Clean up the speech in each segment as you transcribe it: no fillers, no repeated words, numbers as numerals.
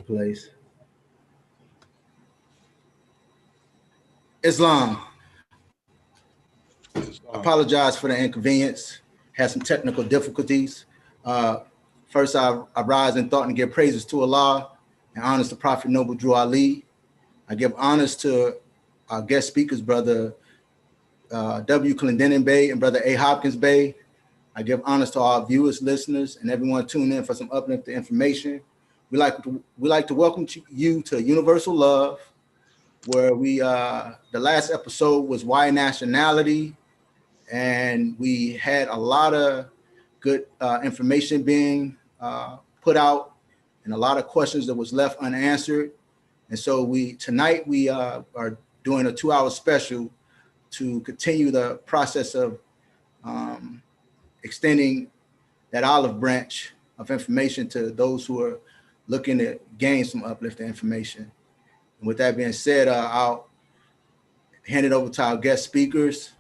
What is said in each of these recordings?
place. Islam. Apologize for the inconvenience. Had some technical difficulties. First, I rise in thought and give praises to Allah and honors to Prophet Noble Drew Ali. I give honors to our guest speakers, Brother W. Clendenin Bey and Brother A. Hopkins Bey. I give honors to our viewers, listeners, and everyone tuned in for some uplifting information. We like to welcome you to Universal Love, where the last episode was Why Nationality, and we had a lot of good information being put out and a lot of questions that was left unanswered. And so tonight we are doing a 2-hour special to continue the process of extending that olive branch of information to those who are looking to gain some uplifting information. And with that being said, I'll hand it over to our guest speakers,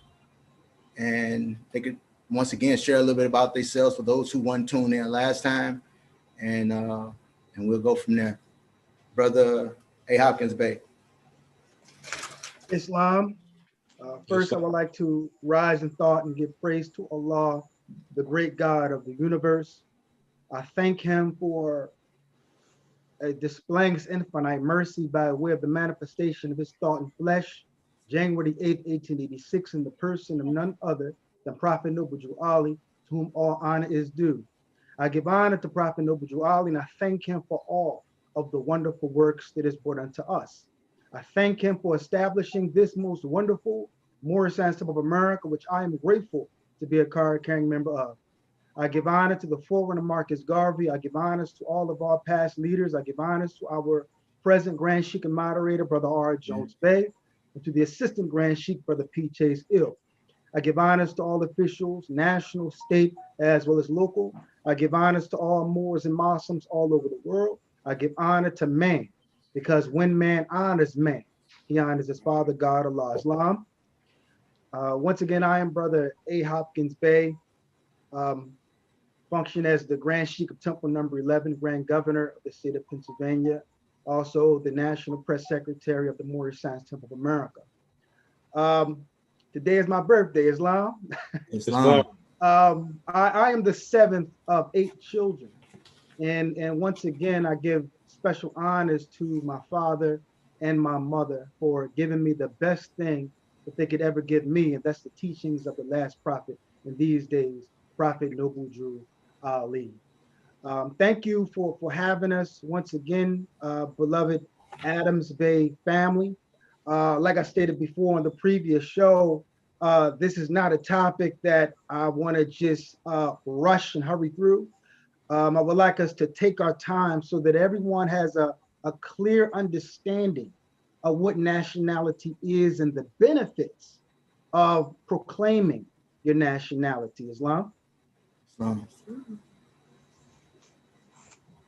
and they could once again share a little bit about themselves for those who weren't tuned in last time, and we'll go from there. Brother A. Hopkins Bey. Islam. First, I would like to rise in thought and give praise to Allah, the great God of the universe. I thank him for displaying his infinite mercy by way of the manifestation of his thought in flesh, January 8th, 1886, in the person of none other than Prophet Noble Drew Ali, to whom all honor is due. I give honor to Prophet Noble Drew Ali, and I thank him for all of the wonderful works that is brought unto us. I thank him for establishing this most wonderful Moorish Temple of America, which I am grateful to be a card-carrying member of. I give honor to the forerunner Marcus Garvey. I give honors to all of our past leaders. I give honors to our present Grand Sheikh and moderator, Brother R. Jones Bey, and to the assistant Grand Sheikh, Brother P. Chase Ill. I give honors to all officials, national, state, as well as local. I give honors to all Moors and Muslims all over the world. I give honor to man, because when man honors man, he honors his father, God, Allah, Islam. Once again, I am Brother A. Hopkins Bey, function as the Grand Sheikh of Temple Number 11, Grand Governor of the state of Pennsylvania, also the National Press Secretary of the Moorish Science Temple of America. Today is my birthday, Islam. Islam. I am the 7th of 8 children. And once again, I give special honors to my father and my mother for giving me the best thing that they could ever give me, and that's the teachings of the last prophet in these days, Prophet Noble Drew Ali. Thank you for having us once again, beloved Adams Bey family. Like I stated before on the previous show, this is not a topic that I want to just rush and hurry through. I would like us to take our time so that everyone has a clear understanding of what nationality is and the benefits of proclaiming your nationality. Islam?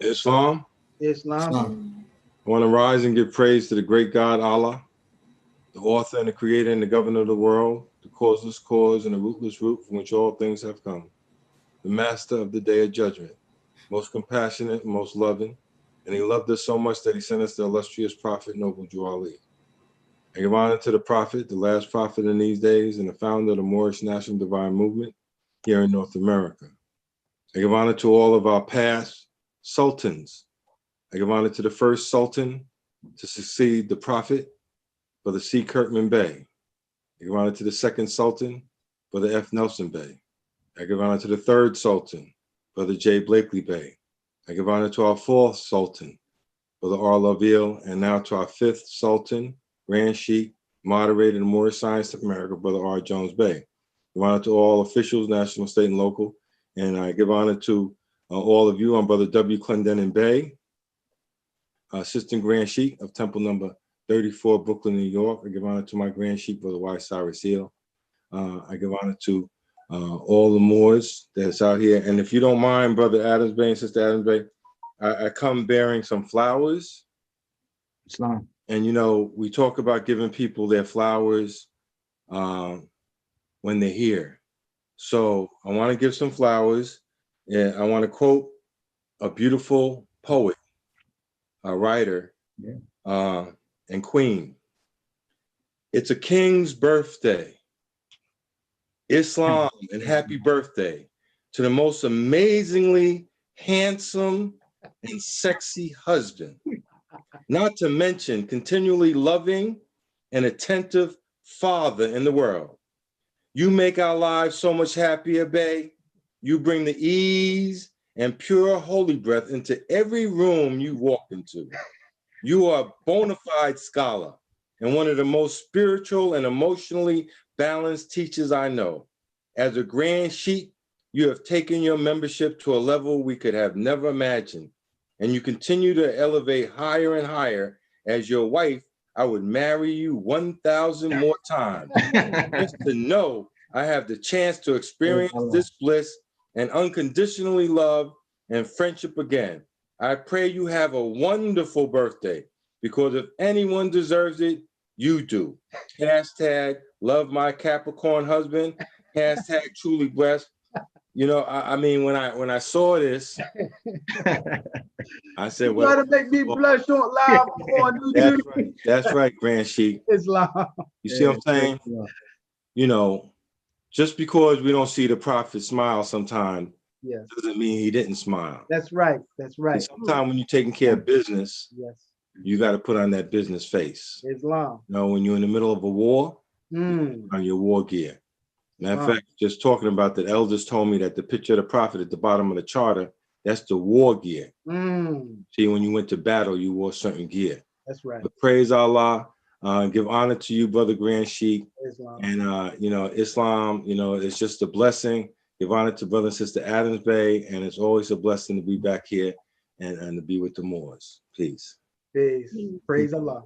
Islam. Islam. I want to rise and give praise to the great God, Allah, the author and the creator and the governor of the world, the causeless cause and the rootless root from which all things have come, the master of the day of judgment, most compassionate, most loving, and he loved us so much that he sent us the illustrious Prophet Noble Drew Ali. I give honor to the Prophet, the last prophet in these days, and the founder of the Moorish National Divine Movement here in North America. I give honor to all of our past sultans. I give honor to the first sultan to succeed the Prophet, Brother C. Kirkman Bey. I give honor to the second sultan, Brother F. Nelson Bey. I give honor to the third sultan, Brother J. Blakely Bey. I give honor to our fourth sultan, Brother R. Loville, and now to our fifth sultan, Grand Sheikh, moderator in the Moorish Science of America, Brother R. Jones Bey. I give honor to all officials, national, state, and local. And I give honor to all of you. I'm Brother W. Clendenin Bey, Assistant Grand Sheikh of Temple Number 34, Brooklyn, New York. I give honor to my Grand Sheikh, Brother Y. Cyrus Hill. I give honor to all the Moors that's out here. And if you don't mind, Brother Adams Bey and Sister Adams Bey, I come bearing some flowers. Islam. And, you know, we talk about giving people their flowers when they're here. So I want to give some flowers. And I want to quote a beautiful poet a writer, Yeah. and queen. It's a king's birthday. Islam, and happy birthday to the most amazingly handsome and sexy husband, not to mention continually loving and attentive father in the world. You make our lives so much happier, Bae. You bring the ease and pure holy breath into every room you walk into. You are a bona fide scholar and one of the most spiritual and emotionally balanced teachers I know. As a grand sheik, you have taken your membership to a level we could have never imagined, and you continue to elevate higher and higher. As your wife, I would marry you 1,000 more times just to know I have the chance to experience this bliss and unconditionally love and friendship again. I pray you have a wonderful birthday, because if anyone deserves it, you do. Hashtag love my Capricorn husband. Hashtag truly blessed. You know, I mean, when I saw this, I said, You try to make me blush on live on YouTube. That's right, Grand Sheik. Islam. You see what I'm saying? You know, just because we don't see the prophet smile sometimes, yes, doesn't mean he didn't smile. That's right. That's right. Sometimes when you're taking care of business, yes, you got to put on that business face. Islam. You know, when you're in the middle of a war, on your war gear. Matter of fact, just talking about that, elders told me that the picture of the prophet at the bottom of the charter, that's the war gear. See, when you went to battle, you wore certain gear. That's right. But praise Allah, give honor to you, Brother Grand Sheik. Islam. And, you know, Islam, you know, it's just a blessing. Give honor to Brother and Sister Adams Bay. And it's always a blessing to be back here and to be with the Moors. Peace. Peace. Praise Allah.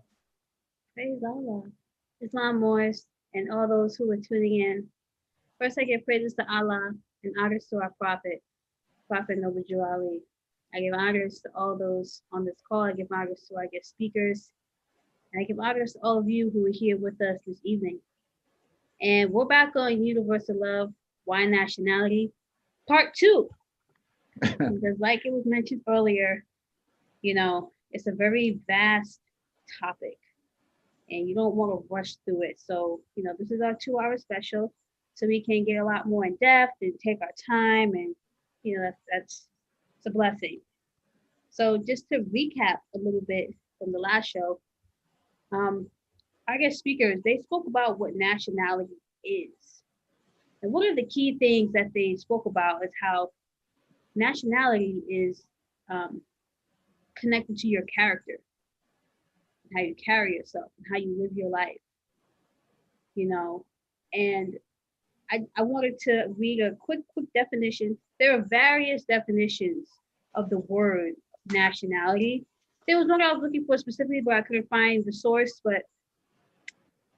Praise Allah. Islam, Moors, and all those who are tuning in. First, I give praises to Allah and honors to our Prophet, Prophet Noble Drew Ali. I give honors to all those on this call. I give honors to our guest speakers. And I give honors to all of you who are here with us this evening. And we're back on Universal Love, Why Nationality, Part 2. Because like it was mentioned earlier, you know, it's a very vast topic and you don't want to rush through it. So, you know, this is our 2-hour special, so we can get a lot more in depth and take our time, and, you know, that's it's a blessing. So just to recap a little bit from the last show, our guest speakers, they spoke about what nationality is. And one of the key things that they spoke about is how nationality is connected to your character, how you carry yourself, and how you live your life, you know. And I wanted to read a quick definition. There are various definitions of the word nationality. There was one I was looking for specifically, but I couldn't find the source, but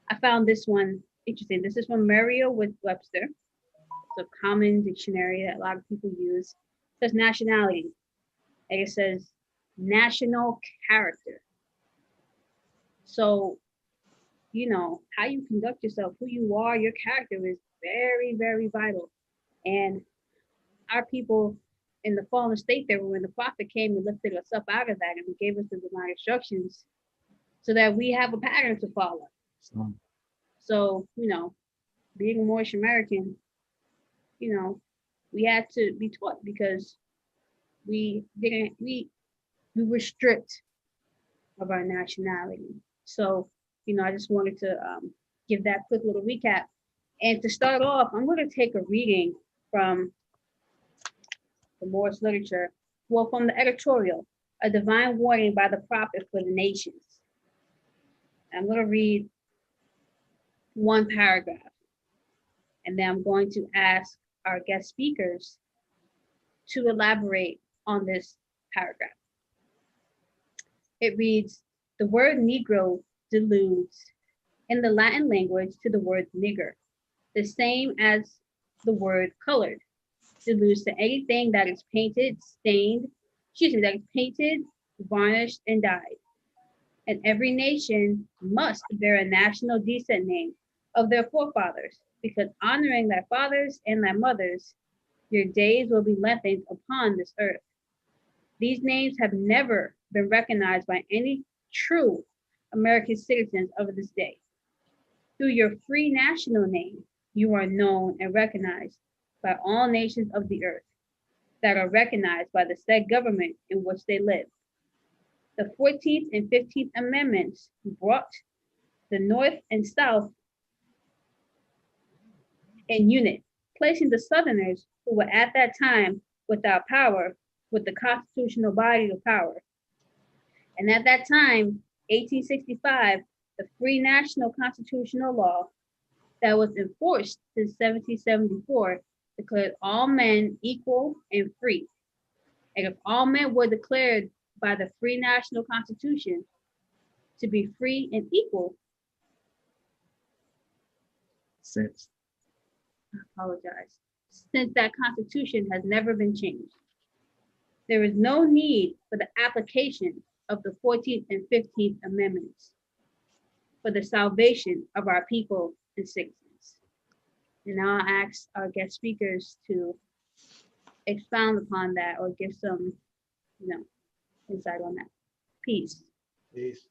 I found this one interesting. This is from Merriam-Webster. It's a common dictionary that a lot of people use. It says nationality, and it says national character. So, you know, how you conduct yourself, who you are, your character is very, very vital. And our people in the fallen state there, when the prophet came and lifted us up out of that and gave us the divine instructions so that we have a pattern to follow. So, you know, being a Moorish American, you know, we had to be taught because we were stripped of our nationality. So, you know, I just wanted to give that quick little recap. And to start off, I'm going to take a reading from the Moorish literature, well, from the editorial, A Divine Warning by the Prophet for the Nations. I'm going to read one paragraph, and then I'm going to ask our guest speakers to elaborate on this paragraph. It reads, the word Negro deludes in the Latin language to the word nigger, the same as the word colored, deludes to anything that is painted, that is painted, varnished, and dyed. And every nation must bear a national descent name of their forefathers, because honoring thy fathers and thy mothers, your days will be lengthened upon this earth. These names have never been recognized by any true American citizens of this day. Through your free national name, you are known and recognized by all nations of the earth that are recognized by the said government in which they live. The 14th and 15th Amendments brought the North and South in unit, placing the Southerners who were at that time without power with the constitutional body of power. And at that time, 1865, the free national constitutional law that was enforced since 1774 declared all men equal and free. And if all men were declared by the free national constitution to be free and equal, Since I apologize, since that constitution has never been changed, there is no need for the application of the 14th and 15th Amendments for the salvation of our people and citizens. And now I'll ask our guest speakers to expound upon that or give some, insight on that. Peace. Peace.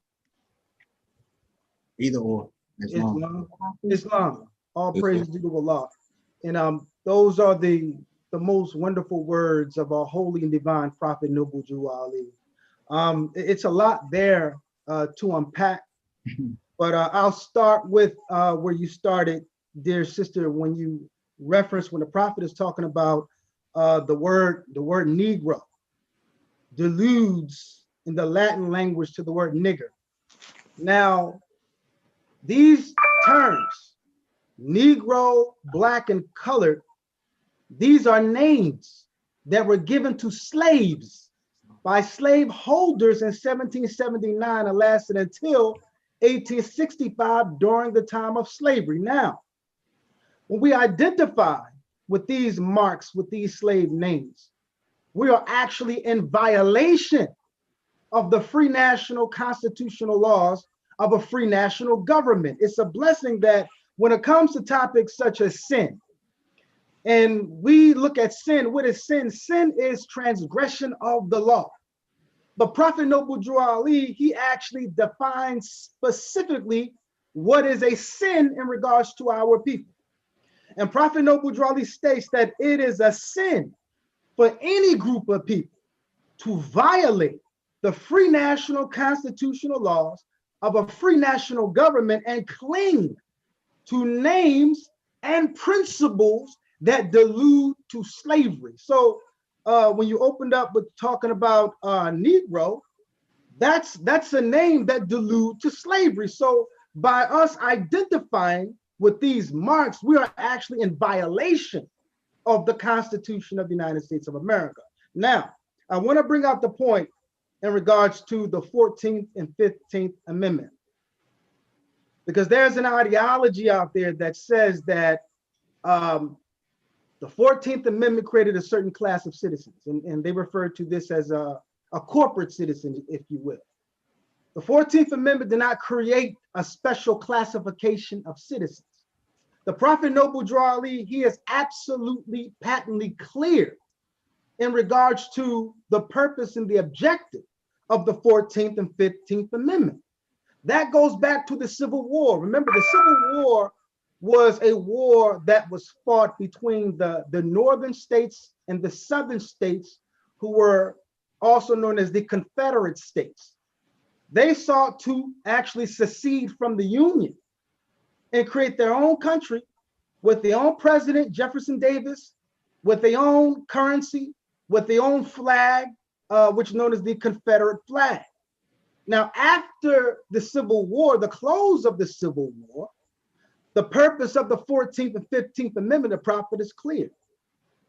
either or. Islam. All praises to Allah. And those are the most wonderful words of our holy and divine prophet Noble Drew Ali. It's a lot there to unpack, but I'll start with where you started, dear sister, when you reference when the prophet is talking about the word Negro deludes in the Latin language to the word nigger. Now, these terms, Negro, black, and colored, these are names that were given to slaves by slave holders in 1779 and lasted until 1865 during the time of slavery. Now, when we identify with these marks, with these slave names, we are actually in violation of the free national constitutional laws of a free national government. It's a blessing that when it comes to topics such as sin, and we look at sin, what is sin? Sin is transgression of the law. But Prophet Noble Drew Ali, he actually defines specifically what is a sin in regards to our people. And Prophet Noble Drew Ali states that it is a sin for any group of people to violate the free national constitutional laws of a free national government and cling to names and principles that delude to slavery. So when you opened up with talking about Negro, that's a name that delude to slavery. So by us identifying with these marks, we are actually in violation of the Constitution of the United States of America. Now, I want to bring out the point in regards to the 14th and 15th Amendment, because there's an ideology out there that says that the 14th Amendment created a certain class of citizens, and they refer to this as a corporate citizen, if you will. The 14th Amendment did not create a special classification of citizens. The Prophet Noble Drew Ali, he is absolutely patently clear in regards to the purpose and the objective of the 14th and 15th Amendment. That goes back to the Civil War. Remember, the Civil War was a war that was fought between the northern states and the southern states, who were also known as the Confederate States. They sought to actually secede from the Union and create their own country with their own president, Jefferson Davis, with their own currency, with their own flag, which is known as the Confederate flag. Now, after the Civil War, the close of the Civil War, the purpose of the 14th and 15th Amendment, the prophet is clear.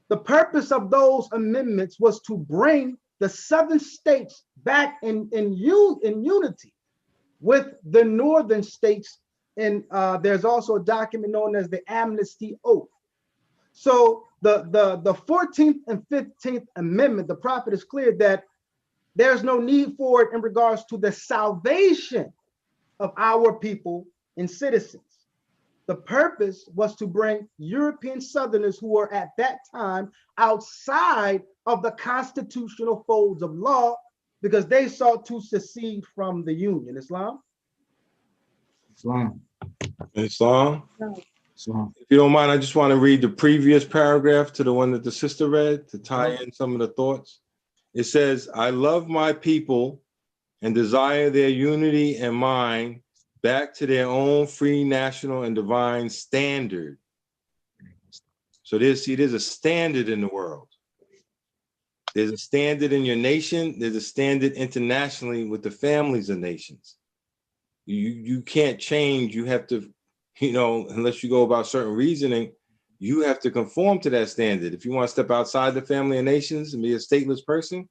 The purpose of those amendments was to bring the southern states back in unity with the northern states. And there's also a document known as the Amnesty Oath. So the 14th and 15th Amendment, the prophet is clear that there's no need for it in regards to the salvation of our people and citizens. The purpose was to bring European Southerners who were at that time outside of the constitutional folds of law because they sought to secede from the Union. Islam? Islam. Islam. No. Islam. If you don't mind, I just want to read the previous paragraph to the one that the sister read to tie in some of the thoughts. It says, I love my people and desire their unity and mind back to their own free national and divine standard. So there's a standard in the world. There's a standard in your nation. There's a standard internationally with the families of nations. You can't change. You have to, unless you go about certain reasoning, you have to conform to that standard. If you want to step outside the family of nations and be a stateless person,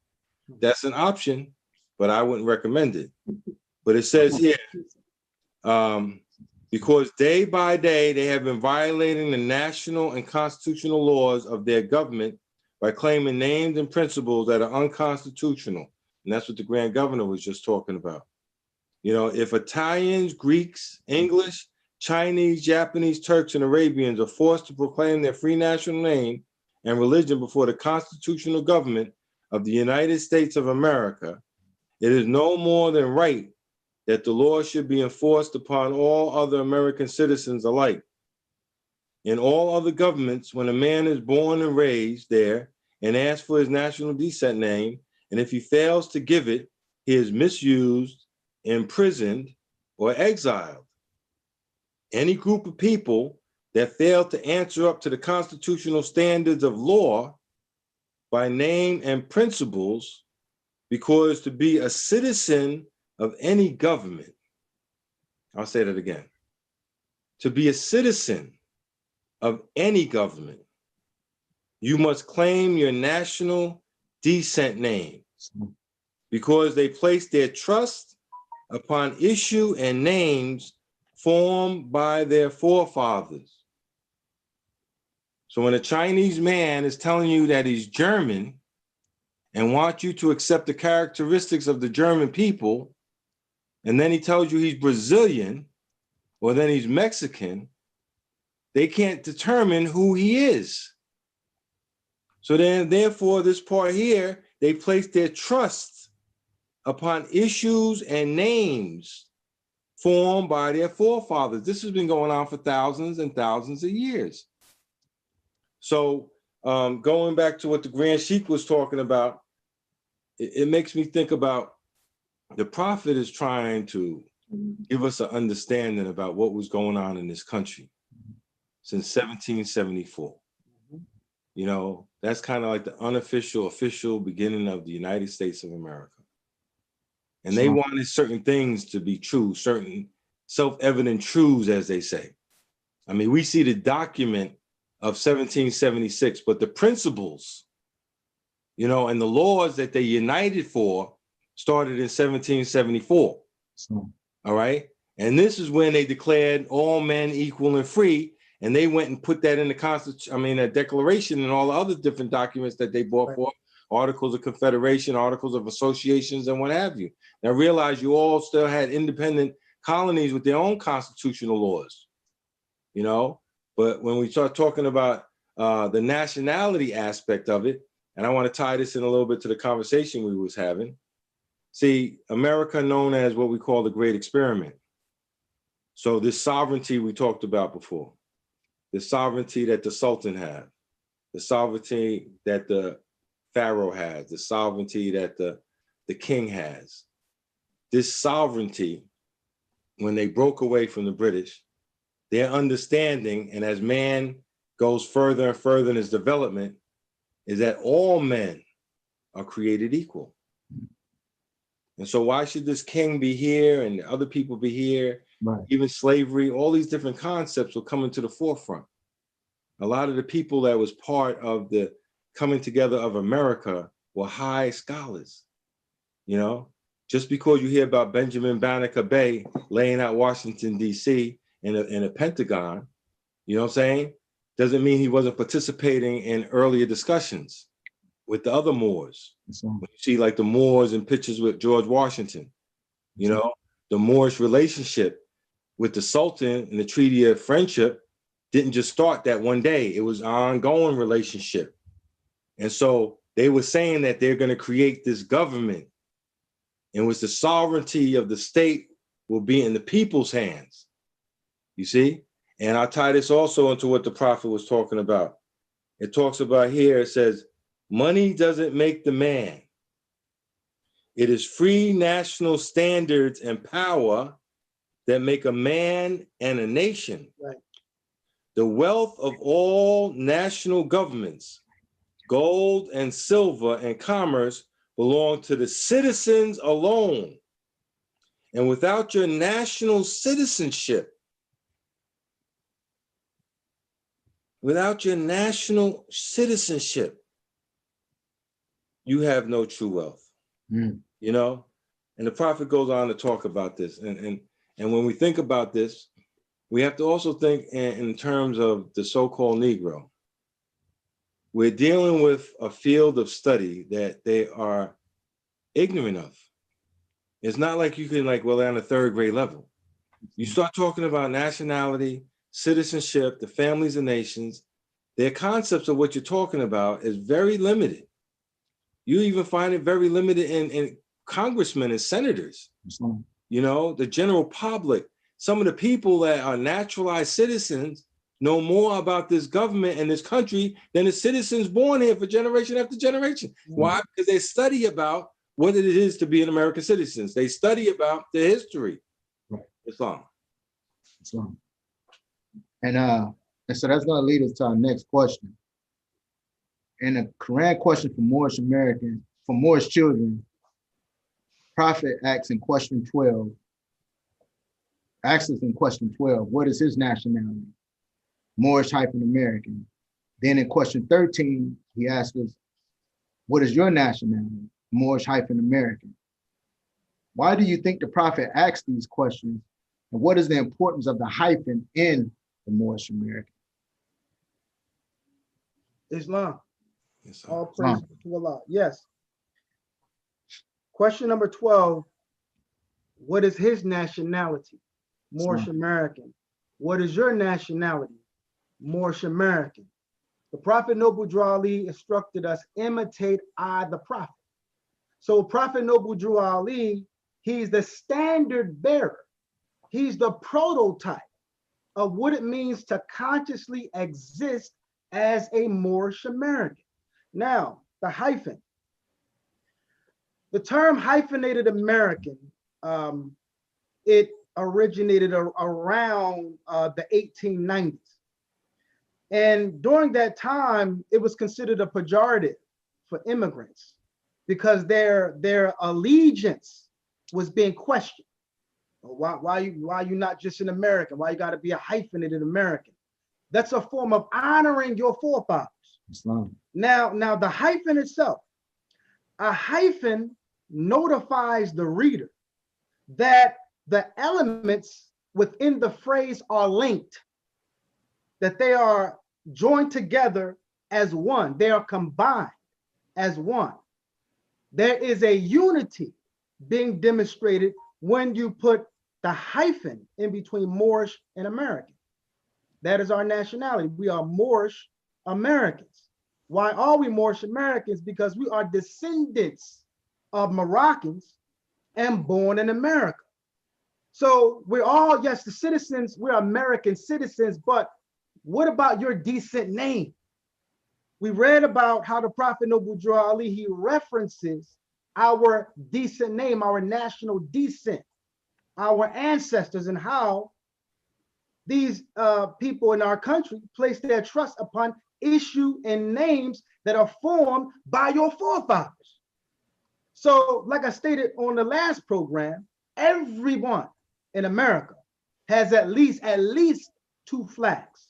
that's an option, but I wouldn't recommend it. But it says here, because day by day they have been violating the national and constitutional laws of their government by claiming names and principles that are unconstitutional. And that's what the Grand Governor was just talking about. If Italians, Greeks, English, Chinese, Japanese, Turks, and Arabians are forced to proclaim their free national name and religion before the constitutional government of the United States of America, it is no more than right that the law should be enforced upon all other American citizens alike. In all other governments, when a man is born and raised there and asks for his national descent name, and if he fails to give it, he is misused, imprisoned, or exiled. Any group of people that fail to answer up to the constitutional standards of law by name and principles, because to be a citizen of any government, I'll say that again, to be a citizen of any government, you must claim your national descent name, because they place their trust upon issue and names formed by their forefathers. So when a Chinese man is telling you that he's German and wants you to accept the characteristics of the German people, and then he tells you he's Brazilian, or then he's Mexican, they can't determine who he is. So then, therefore, this part here, they place their trust upon issues and names formed by their forefathers. This has been going on for thousands and thousands of years. So going back to what the Grand Sheikh was talking about, it makes me think about the Prophet is trying to give us an understanding about what was going on in this country since 1774. That's kind of like the unofficial, official beginning of the United States of America. And they wanted certain things to be true, certain self-evident truths, as they say. I mean, we see the document of 1776, but the principles, and the laws that they united for started in 1774. All right. And this is when they declared all men equal and free. And they went and put that in the Constitution, a declaration and all the other different documents that they brought forth, Articles of Confederation, Articles of Associations, and what have you. Now realize you all still had independent colonies with their own constitutional laws, But when we start talking about the nationality aspect of it, and I want to tie this in a little bit to the conversation we was having. See, America known as what we call the Great Experiment. So this sovereignty we talked about before, the sovereignty that the Sultan had, the sovereignty that the Pharaoh has, the sovereignty that the king has. This sovereignty, when they broke away from the British, their understanding, and as man goes further and further in his development, is that all men are created equal. And so why should this king be here and other people be here? Right. Even slavery, all these different concepts will come into the forefront. A lot of the people that was part of the coming together of America were high scholars. Just because you hear about Benjamin Banneker Bay laying out Washington, D.C. in a Pentagon, doesn't mean he wasn't participating in earlier discussions with the other Moors. When you see like the Moors in pictures with George Washington, the Moorish relationship with the Sultan and the Treaty of Friendship didn't just start that one day. It was an ongoing relationship. And so they were saying that they're going to create this government in which the sovereignty of the state will be in the people's hands. You see? And I'll tie this also into what the prophet was talking about. It talks about here, it says, money doesn't make the man. It is free national standards and power that make a man and a nation. Right. The wealth of all national governments, gold and silver and commerce, belong to the citizens alone. And without your national citizenship, you have no true wealth. You know? And the prophet goes on to talk about this. And when we think about this, we have to also think in terms of the so-called Negro. We're dealing with a field of study that they are ignorant of. It's not like you can they're on a third grade level. You start talking about nationality, citizenship, the families and nations, their concepts of what you're talking about is very limited. You even find it very limited in congressmen and senators. You know, the general public, some of the people that are naturalized citizens know more about this government and this country than the citizens born here for generation after generation. Why? Because they study about what it is to be an American citizen. They study about the history. Islam. And so that's going to lead us to our next question. And a Quran question for Moorish Americans, for Moorish children, Prophet asks us in question 12, what is his nationality? Moorish hyphen American. Then in question 13, he asks us, what is your nationality? Moorish hyphen American. Why do you think the Prophet asked these questions? And what is the importance of the hyphen in the Moorish American? Islam. All praise to Allah. Yes. Question number 12. What is his nationality? Moorish American. What is your nationality? Moorish American. The Prophet Noble Drew Ali instructed us, imitate I the Prophet. So Prophet Noble Drew Ali, he's the standard bearer. He's the prototype of what it means to consciously exist as a Moorish American. Now, the hyphen. The term hyphenated American, it originated around the 1890s. And during that time, it was considered a pejorative for immigrants because their allegiance was being questioned. Why you not just an American? Why you got to be a hyphenated American? That's a form of honoring your forefathers. Islam. Now the hyphen itself, a hyphen notifies the reader that the elements within the phrase are linked, that they are joined together as one. They are combined as one. There is a unity being demonstrated when you put the hyphen in between Moorish and American. That is our nationality. We are Moorish Americans. Why are we Moorish Americans? Because we are descendants of Moroccans and born in America. So we're all, yes, the citizens, we're American citizens, but what about your decent name? We read about how the Prophet Noble Drew Ali, he references our decent name, our national descent, our ancestors, and how these people in our country place their trust upon issue and names that are formed by your forefathers. So, like I stated on the last program, everyone in America has at least two flags: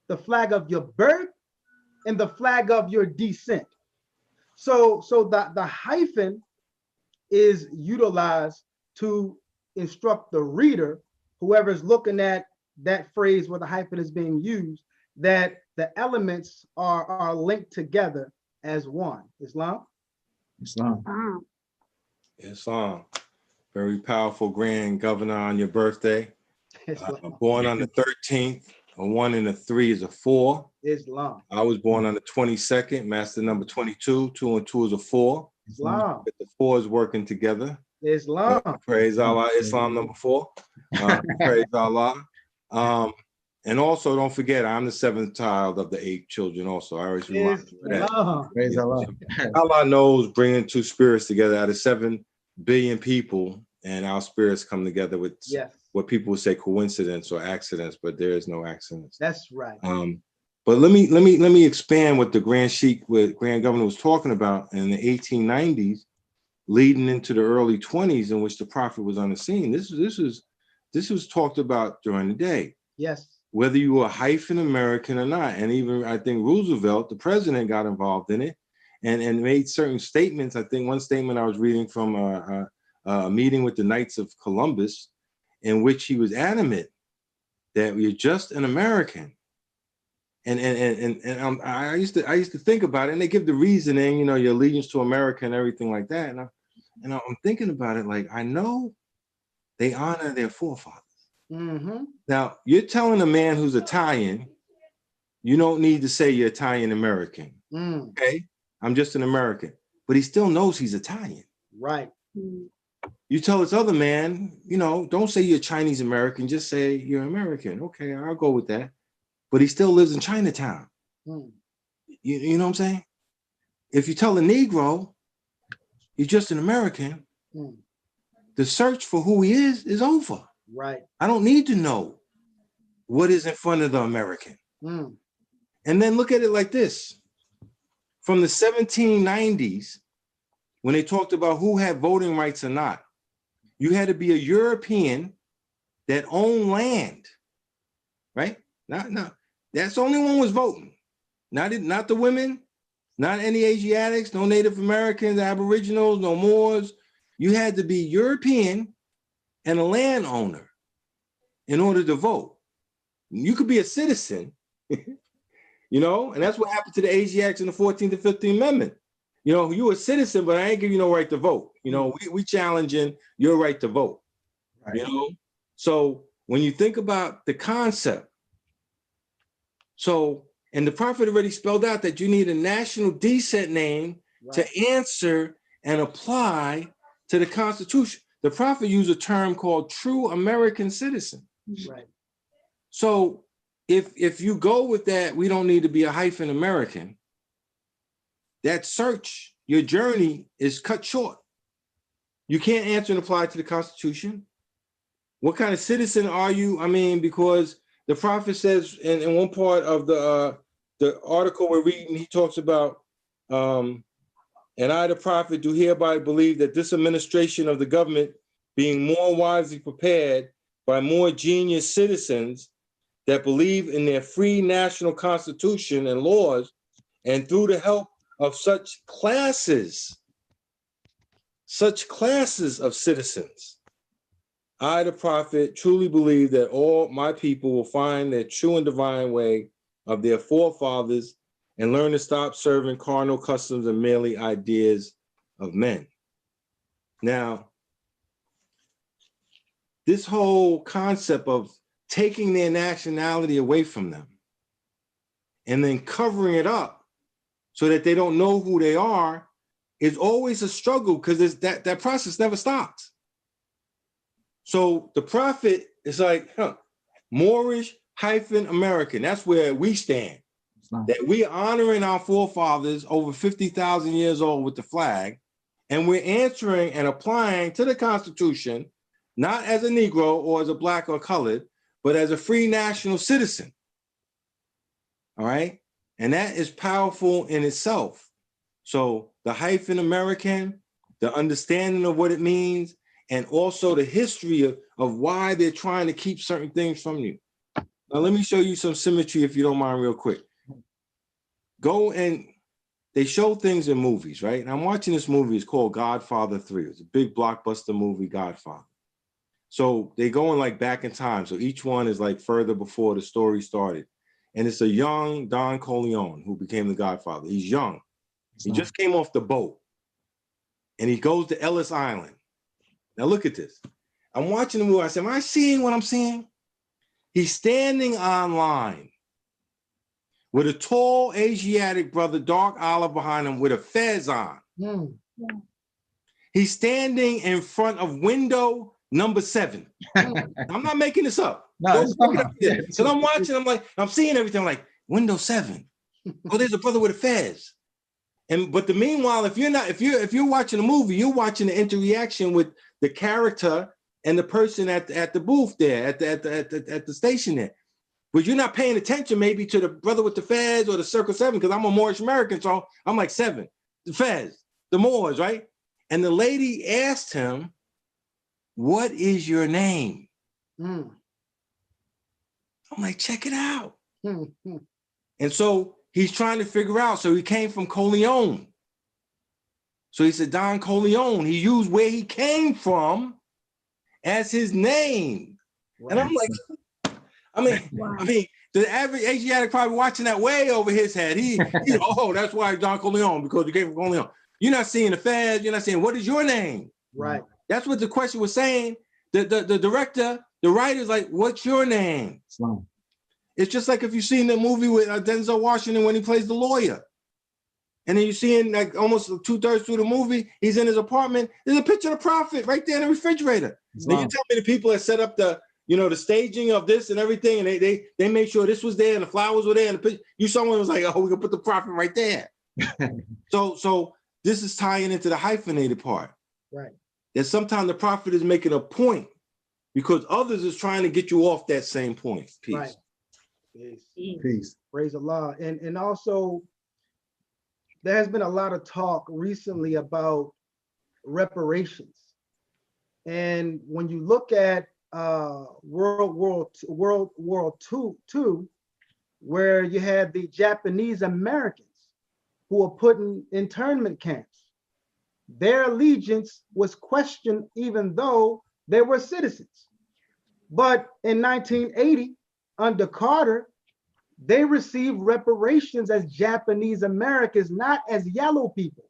the flag of your birth and the flag of your descent. So the hyphen is utilized to instruct the reader, whoever's looking at that phrase where the hyphen is being used, that the elements are linked together as one. Islam? Islam. Very powerful grand governor on your birthday. Born on the 13th. A 1 and a 3 is a 4. Islam. I was born on the 22nd, master number 22. 2 and 2 is a 4. Islam. With the fours working together. Islam. Praise Allah. Islam number 4. Praise Allah. And also, don't forget, I'm the 7th child of the 8 children. Also, I always remind you of that. Islam. Praise Allah. Allah knows bringing 2 spirits together out of 7 billion people, and our spirits come together with what people would say coincidence or accidents, but there is no accidents. That's right. But let me expand what the Grand Sheikh, what Grand Governor was talking about in the 1890s, leading into the early 20s, in which the Prophet was on the scene. This was talked about during the day. Yes. Whether you were a hyphen American or not, and even I think Roosevelt, the president, got involved in it, and made certain statements. I think one statement I was reading from a meeting with the Knights of Columbus, in which he was adamant that you're just an American. And I used to think about it, and they give the reasoning, you know, your allegiance to America and everything like that. And I'm thinking about it, like, I know they honor their forefathers. Mm-hmm. Now, you're telling a man who's Italian, you don't need to say you're Italian American. Okay, I'm just an American, but he still knows he's Italian. Right. You tell this other man, you know, don't say you're Chinese American, just say you're American. Okay, I'll go with that. But he still lives in Chinatown. You know what I'm saying? If you tell a Negro he's just an American, the search for who he is over. Right. I don't need to know what is in front of the American. And then look at it like this. From the 1790s, when they talked about who had voting rights or not, you had to be a European that owned land, right? Not that's the only one was voting. Not the women, not any Asiatics, no Native Americans, Aboriginals, no Moors. You had to be European and a landowner in order to vote. You could be a citizen, you know, and that's what happened to the Asiatics in the 14th and 15th Amendment. You know, you a citizen, but I ain't give you no right to vote. You know, we challenging your right to vote, right. You know? So when you think about the concept, and the Prophet already spelled out that you need a national descent name to answer and apply to the Constitution. The Prophet used a term called true American citizen. Right. So if you go with that, we don't need to be a hyphen American, that search, your journey is cut short. You can't answer and apply to the Constitution. What kind of citizen are you? I mean, because the Prophet says in one part of the article we're reading, he talks about, and I, the Prophet, do hereby believe that this administration of the government, being more wisely prepared by more genius citizens that believe in their free national constitution and laws, and through the help of such classes of citizens, I, the Prophet, truly believe that all my people will find their true and divine way of their forefathers and learn to stop serving carnal customs and merely ideas of men. Now, this whole concept of taking their nationality away from them and then covering it up so that they don't know who they are is always a struggle, because that process never stops. So the Prophet is like, Moorish hyphen American. That's where we stand. That we are honoring our forefathers over 50,000 years old with the flag, and we're answering and applying to the Constitution, not as a Negro or as a Black or colored, but as a free national citizen. All right? And that is powerful in itself. So the hyphen American, the understanding of what it means, and also the history of why they're trying to keep certain things from you. Now, let me show you some symmetry, if you don't mind, real quick. Go and they show things in movies, right? And I'm watching this movie. It's called Godfather 3. It's a big blockbuster movie, Godfather. So they go in like back in time. So each one is like further before the story started. And it's a young Don Corleone who became the Godfather. He's young. He just came off the boat. And he goes to Ellis Island. Now look at this. I'm watching the movie. I said, am I seeing what I'm seeing? He's standing online with a tall Asiatic brother, dark olive behind him, with a fez on. He's standing in front of window number 7. I'm not making this up. No, it's not. So I'm watching, I'm seeing everything. I'm like, window 7. Oh, there's a brother with a fez. But the meanwhile, if you're watching a movie, you're watching the interaction with the character and the person at the booth there, at the station there. But you're not paying attention maybe to the brother with the fez or the Circle 7, because I'm a Moorish American, so I'm like 7. The fez, the Moors, right? And the lady asked him, "What is your name?" I'm like, check it out. And so he's trying to figure out. So he came from Corleone. So he said, Don Corleone. He used where he came from as his name. Right. And I'm like, I mean, the average Asiatic probably watching that way over his head. He oh, that's why Don Corleone, because he came from Corleone. You're not seeing the feds. You're not saying, what is your name? Right. That's what the question was saying. The director, the writer's like, what's your name? Islam. It's just like if you've seen the movie with Denzel Washington when he plays the lawyer. And then you see in like almost 2/3 through the movie, he's in his apartment. There's a picture of the prophet right there in the refrigerator. Now you tell me the people that set up the staging of this and everything, and they made sure this was there and the flowers were there, and the picture, someone was like, oh, we can put the prophet right there. So this is tying into the hyphenated part. Right. That sometimes the prophet is making a point because others is trying to get you off that same point. Peace. Right. Peace. Peace. Praise Allah. And also, there has been a lot of talk recently about reparations. And when you look at World War II, where you had the Japanese Americans who were put in internment camps, their allegiance was questioned even though they were citizens. But in 1980, under Carter, they received reparations as Japanese Americans, not as yellow people,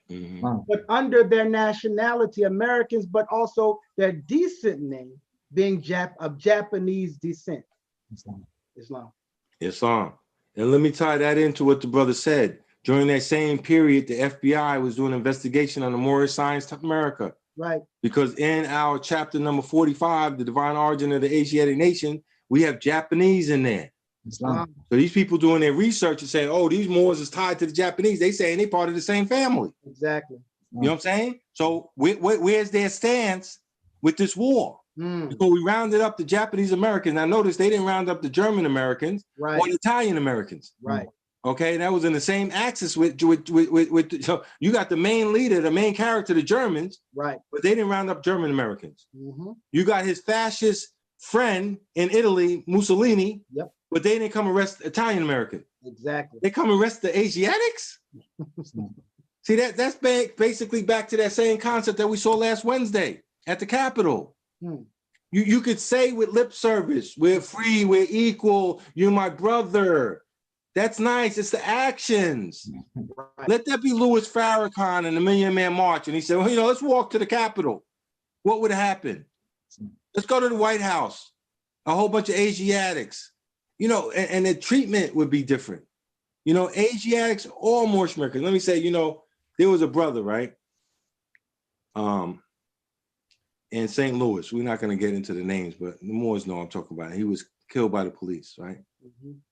but under their nationality, Americans, but also their decent name being of Japanese descent. Islam. And let me tie that into what the brother said. During that same period, the FBI was doing an investigation on the Moorish science to America. Right. Because in our chapter number 45, the divine origin of the Asiatic nation, we have Japanese in there. Islam. So these people doing their research and saying, oh, these Moors is tied to the Japanese. They saying they part of the same family. Exactly. You know what I'm saying? So where's their stance with this war? Because we rounded up the Japanese Americans. Now notice they didn't round up the German Americans or the Italian Americans. Right. Okay, that was in the same axis with so you got the main leader, the main character, the Germans, right? But they didn't round up German Americans. You got his fascist friend in Italy, Mussolini, but they didn't come arrest Italian Americans. Exactly. They come arrest the Asiatics. See, that's basically back to that same concept that we saw last Wednesday at the Capitol. You could say with lip service, we're free, we're equal, you're my brother. That's nice. It's the actions. Right. Let that be Louis Farrakhan in the Million Man March. And he said, well, let's walk to the Capitol. What would happen? Let's go to the White House. A whole bunch of Asiatics. And the treatment would be different. Asiatics or Moorish Americans. Let me say, there was a brother, right? In St. Louis. We're not going to get into the names, but the Moors know I'm talking about. He was killed by the police, right?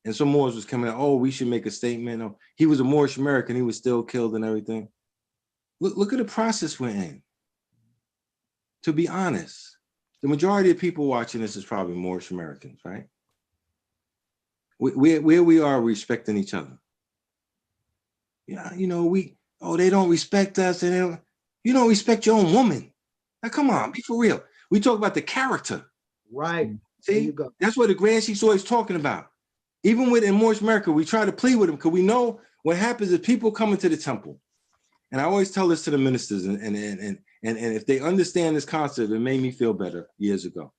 And some Moors was coming out, oh, we should make a statement. Oh, he was a Moorish American. He was still killed and everything. Look at the process we're in. To be honest, the majority of people watching this is probably Moorish Americans, right? Where we are respecting each other. Yeah, they don't respect us. And you don't respect your own woman. Now, come on, be for real. We talk about the character. Right. See, that's what the Grand Sheik's always talking about. Even in Moorish America, we try to plead with them because we know what happens is people come into the temple. And I always tell this to the ministers, and if they understand this concept, it made me feel better years ago.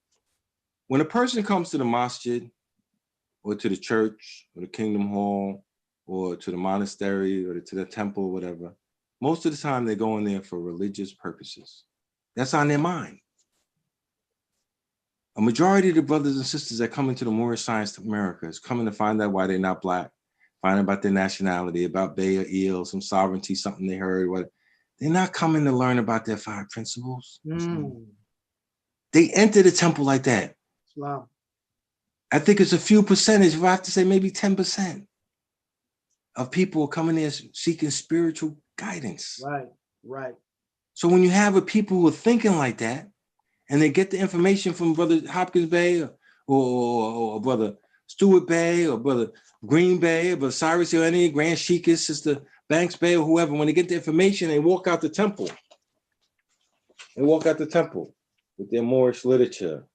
When a person comes to the masjid or to the church or the kingdom hall or to the monastery or to the temple or whatever, most of the time they go in there for religious purposes. That's on their mind. A majority of the brothers and sisters that come into the Moorish science to America is coming to find out why they're not Black, find out about their nationality, about Bay or Eel, some sovereignty, something they heard. They're not coming to learn about their 5 principles. Mm. They enter the temple like that. Islam. I think it's a few percentage, if I have to say maybe 10% of people coming there seeking spiritual guidance. Right, right. So when you have a people who are thinking like that, and they get the information from Brother Hopkins Bay or Brother Stewart Bay or Brother Green Bay or Brother Cyrus or any Grand Sheikah, Sister Banks Bay or whoever, when they get the information, they walk out the temple. They walk out the temple with their Moorish literature,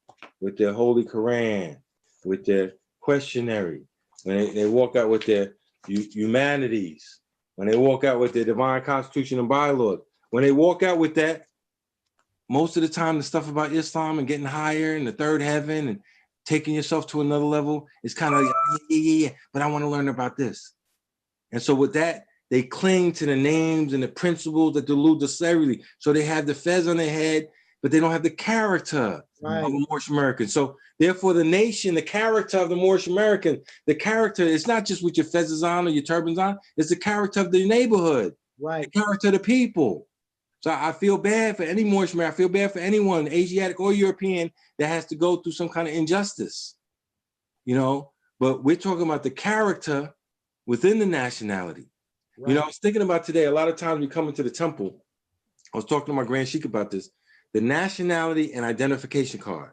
with their Holy Quran, with their questionary. When they walk out with their humanities, when they walk out with their divine constitution and bylaws, when they walk out with that, most of the time, the stuff about Islam and getting higher and the third heaven and taking yourself to another level is kind of, yeah, but I want to learn about this. And so with that, they cling to the names and the principles that delude the slavery. So they have the fez on their head, but they don't have the character of a Moorish American. So therefore, the nation, the character of the Moorish American, the character, it's not just with your fezzes on or your turbans on, it's the character of the neighborhood, the character of the people. So I feel bad for any Moorish man. I feel bad for anyone, Asiatic or European, that has to go through some kind of injustice, you know. But we're talking about the character within the nationality. Right. You know, I was thinking about today, a lot of times we come into the temple, I was talking to my Grand Sheikh about this, the nationality and identification card.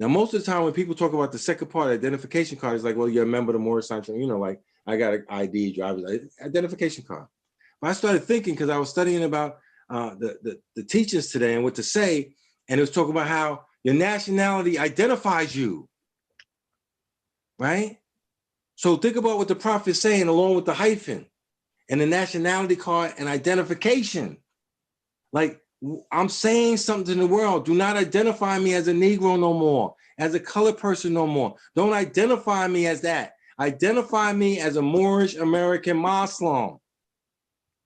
Now, most of the time when people talk about the second part, identification card, is like, well, you're a member of the Moorish Society, you know, like I got an ID, driver's identification card. But I started thinking, because I was studying about the teachings today and what to say, and it was talking about how your nationality identifies you, right? So think about what the prophet is saying along with the hyphen and the nationality card and identification. Like, I'm saying something to the world. Do not identify me as a Negro no more, as a colored person no more. Don't identify me as that. Identify me as a Moorish American Muslim.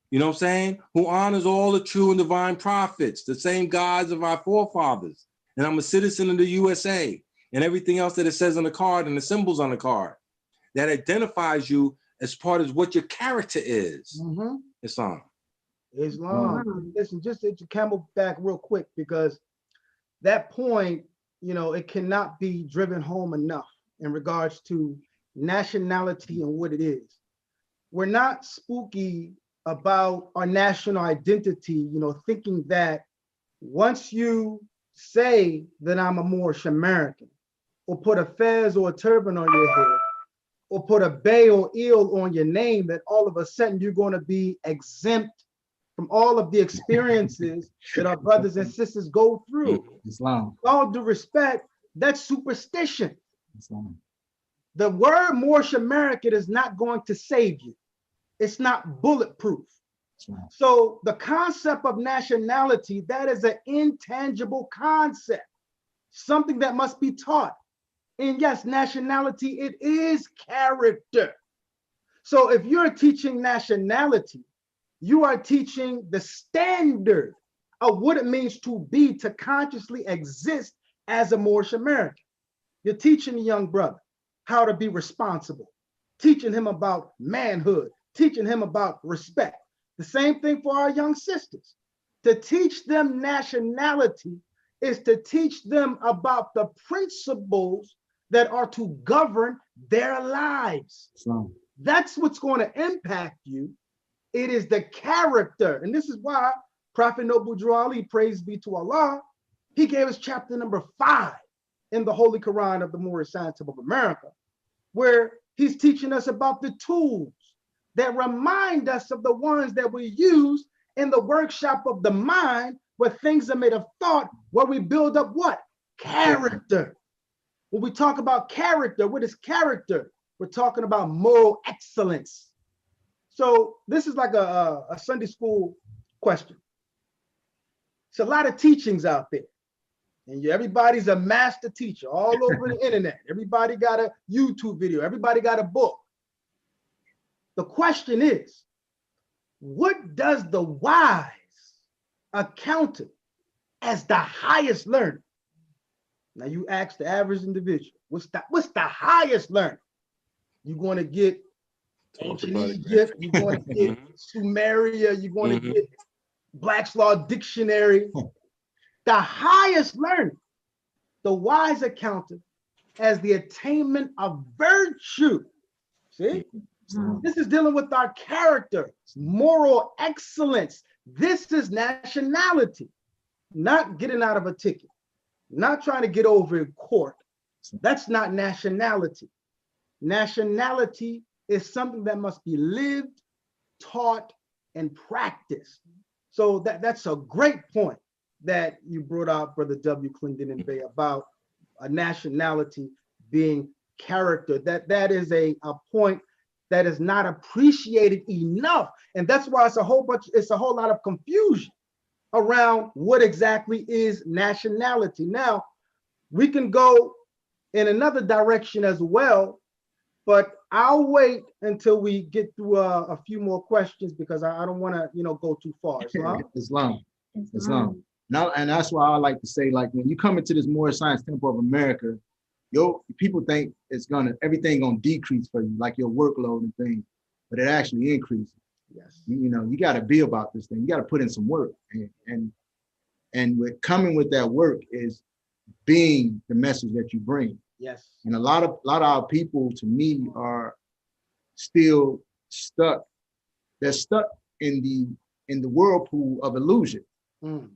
You know what I'm saying? Who honors all the true and divine prophets, the same gods of our forefathers. And I'm a citizen of the USA and everything else that it says on the card and the symbols on the card that identifies you as part of what your character is. Mm-hmm. Islam. Listen, just to camel back real quick, because that point, you know, it cannot be driven home enough in regards to nationality and what it is. We're not spooky about our national identity, you know, thinking that once you say that I'm a Moorish American, or put a fez or a turban on your head, or put a bay or eel on your name, that all of a sudden you're going to be exempt from all of the experiences that our brothers and sisters go through. Islam. With all due respect, that's superstition. Islam. The word Moorish American is not going to save you. It's not bulletproof. So the concept of nationality, that is an intangible concept, something that must be taught. And yes, nationality, it is character. So if you're teaching nationality, you are teaching the standard of what it means to be, to consciously exist as a Moorish American. You're teaching the young brother how to be responsible, teaching him about manhood, teaching him about respect. The same thing for our young sisters. To teach them nationality is to teach them about the principles that are to govern their lives. Islam. That's what's going to impact you. It is the character. And this is why Prophet Noble Drew Ali, praise be to Allah, he gave us chapter number 5 in the Holy Quran of the Moorish Science of America, where he's teaching us about the tools that remind us of the ones that we use in the workshop of the mind, where things are made of thought, where we build up what? Character. When we talk about character, what is character? We're talking about moral excellence. So this is like a Sunday school question. It's a lot of teachings out there. And everybody's a master teacher all over the internet. Everybody got a YouTube video. Everybody got a book. The question is, what does the wise account as the highest learner? Now you ask the average individual, what's the highest learner? You're going to get Ancient Egypt, you're going to get Sumeria, you're going to get Black's Law Dictionary. The highest learning, the wise accounted as the attainment of virtue. See, this is dealing with our character, moral excellence. This is nationality, not getting out of a ticket, not trying to get over in court. That's not nationality. Nationality is something that must be lived, taught, and practiced. So that's a great point that you brought out, Brother W. Clinton and Bay, about a nationality being character. That is a point that is not appreciated enough. And that's why it's a whole lot of confusion around what exactly is nationality. Now, we can go in another direction as well, but I'll wait until we get through a few more questions because I don't want to, go too far. Islam. Now, and that's why I like to say, like, when you come into this Moorish Science Temple of America, people think everything gonna decrease for you, like your workload and things, but it actually increases. Yes. You got to be about this thing. You got to put in some work, and with coming with that work is being the message that you bring. Yes. And a lot of our people, to me, are still stuck. They're stuck in the whirlpool of illusion.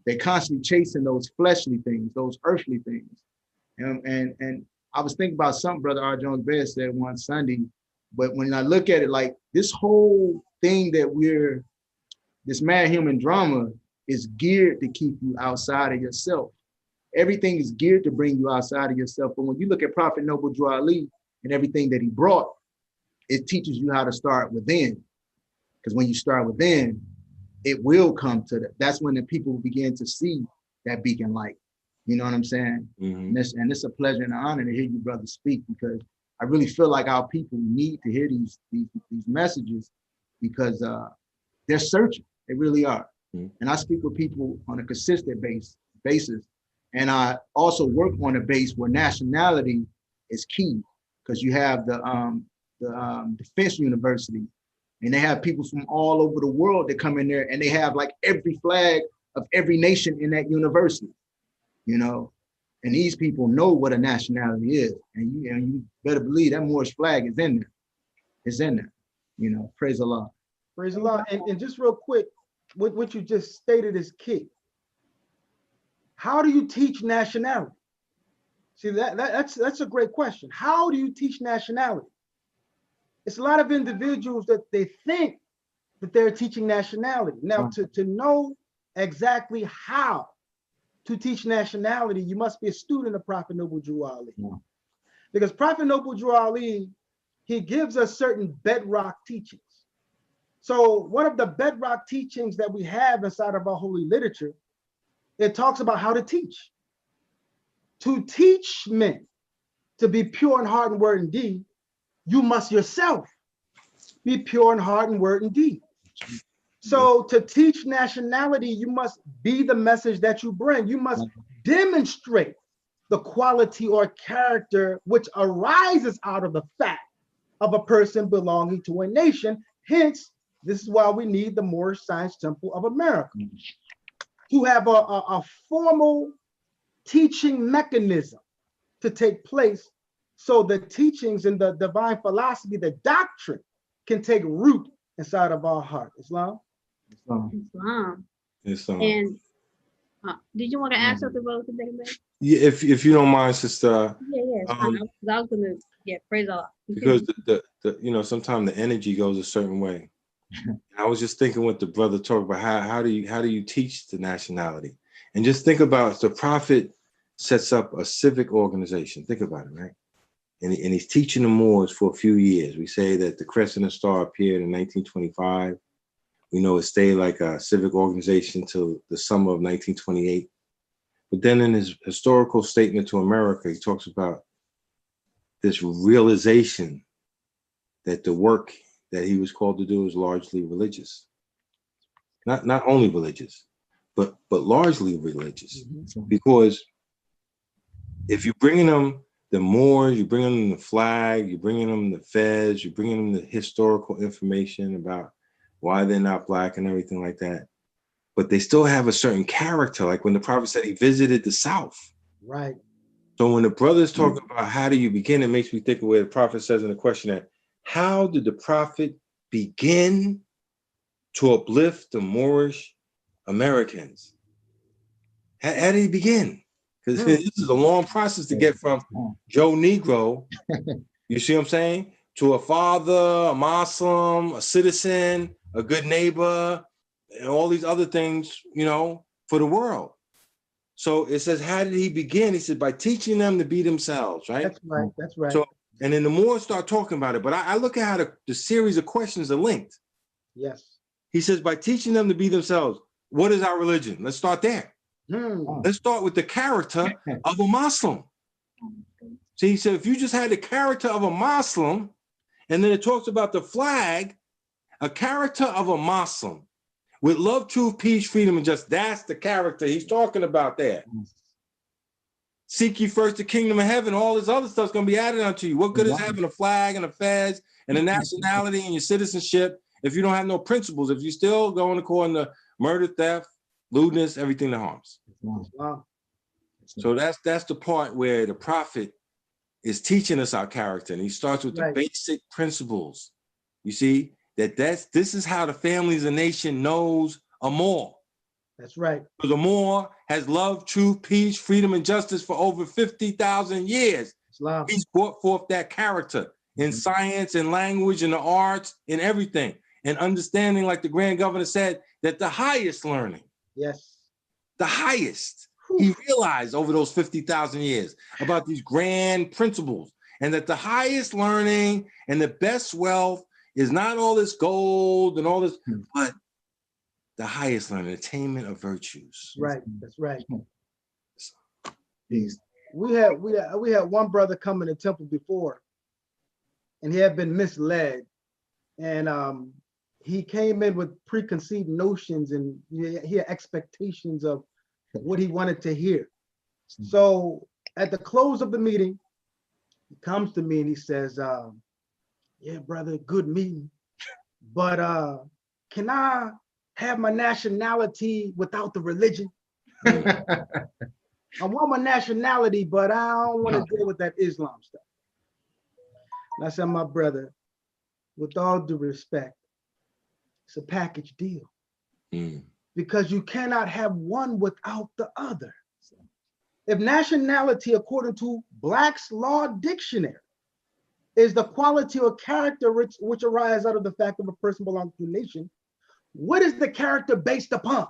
They're constantly chasing those fleshly things, those earthly things. And I was thinking about something Brother R. Jones Bear said one Sunday, but when I look at it, like this whole thing this mad human drama is geared to keep you outside of yourself. Everything is geared to bring you outside of yourself. But when you look at Prophet Noble Drew Ali and everything that he brought, it teaches you how to start within. Because when you start within, it will come to that's when the people begin to see that beacon light. You know what I'm saying? And it's a pleasure and an honor to hear you brothers speak, because I really feel like our people need to hear these messages, because they're searching. They really are. And I speak with people on a consistent basis. And I also work on a base where nationality is key, because you have the Defense University, and they have people from all over the world that come in there, and they have like every flag of every nation in that university, and these people know what a nationality is. And you better believe that Moorish flag is in there. It's in there, praise Allah. Praise Allah. And just real quick, what you just stated is key. How do you teach nationality? See, that's a great question. How do you teach nationality? It's a lot of individuals that they think that they're teaching nationality. Now, to know exactly how to teach nationality, you must be a student of Prophet Noble Drew Ali. Because Prophet Noble Drew Ali, he gives us certain bedrock teachings. So one of the bedrock teachings that we have inside of our holy literature, it talks about how to teach. To teach men to be pure in heart and word and deed, you must yourself be pure in heart and word and deed. So to teach nationality, you must be the message that you bring. You must demonstrate the quality or character which arises out of the fact of a person belonging to a nation. Hence, this is why we need the Moorish Science Temple of America to have a formal teaching mechanism to take place, so the teachings and the divine philosophy, the doctrine, can take root inside of our heart. Islam. And did you want to ask something about today, man? Yeah, if you don't mind, sister. Yeah. I was gonna, praise Allah. Because the sometimes the energy goes a certain way. I was just thinking what the brother talked about. How do you teach the nationality? And just think about, the Prophet sets up a civic organization. Think about it, right? And he's teaching the Moors for a few years. We say that the Crescent Star appeared in 1925. We know it stayed like a civic organization till the summer of 1928. But then in his historical statement to America, he talks about this realization that the work that he was called to do is largely religious. Not only religious, but largely religious. Because if you're bringing them the Moors, you're bringing them the flag, you're bringing them the feds, you're bringing them the historical information about why they're not black and everything like that. But they still have a certain character, like when the prophet said he visited the South. Right. So when the brothers talk about how do you begin, it makes me think of where the prophet says in the question that, how did the prophet begin to uplift the Moorish Americans? How did he begin? Because this is a long process to get from Joe Negro, you see what I'm saying, to a father, a Muslim, a citizen, a good neighbor, and all these other things, you know, for the world. So it says, how did he begin? He said, by teaching them to be themselves, right? That's right. That's right. So, and then the more start talking about it, but I look at how the series of questions are linked. Yes. He says, by teaching them to be themselves, what is our religion? Let's start there. Let's start with the character of a Muslim. See, he said, if you just had the character of a Muslim, and then it talks about the flag, a character of a Muslim with love, truth, peace, freedom, and justice. That's the character he's talking about there. Seek ye first the kingdom of heaven. All this other stuff's going to be added unto you. What good is having a flag and a feds and a nationality and your citizenship if you don't have no principles, if you're still going according to murder, theft, lewdness, everything that harms? Wow. So that's the part where the prophet is teaching us our character, and he starts with the basic principles. You see, this is how the families of nation knows a Moor. That's right. Because a Moor has love, truth, peace, freedom, and justice for over 50,000 years. Islam. He's brought forth that character in science and language and the arts and everything. And understanding, like the Grand Governor said, that the highest learning, the highest, he realized over those 50,000 years about these grand principles, and that the highest learning and the best wealth is not all this gold and all this, but the highest learning, attainment of virtues. Right. That's right. We had one brother come in the temple before, and he had been misled, and he came in with preconceived notions, and he had expectations of what he wanted to hear. So at the close of the meeting, he comes to me and he says, yeah, brother, good meeting, but can I have my nationality without the religion? I want my nationality, but I don't want to deal with that Islam stuff. And I said, my brother, with all due respect, it's a package deal. Because you cannot have one without the other. If nationality, according to Black's Law Dictionary, is the quality or character which arises out of the fact of a person belonging to a nation, what is the character based upon?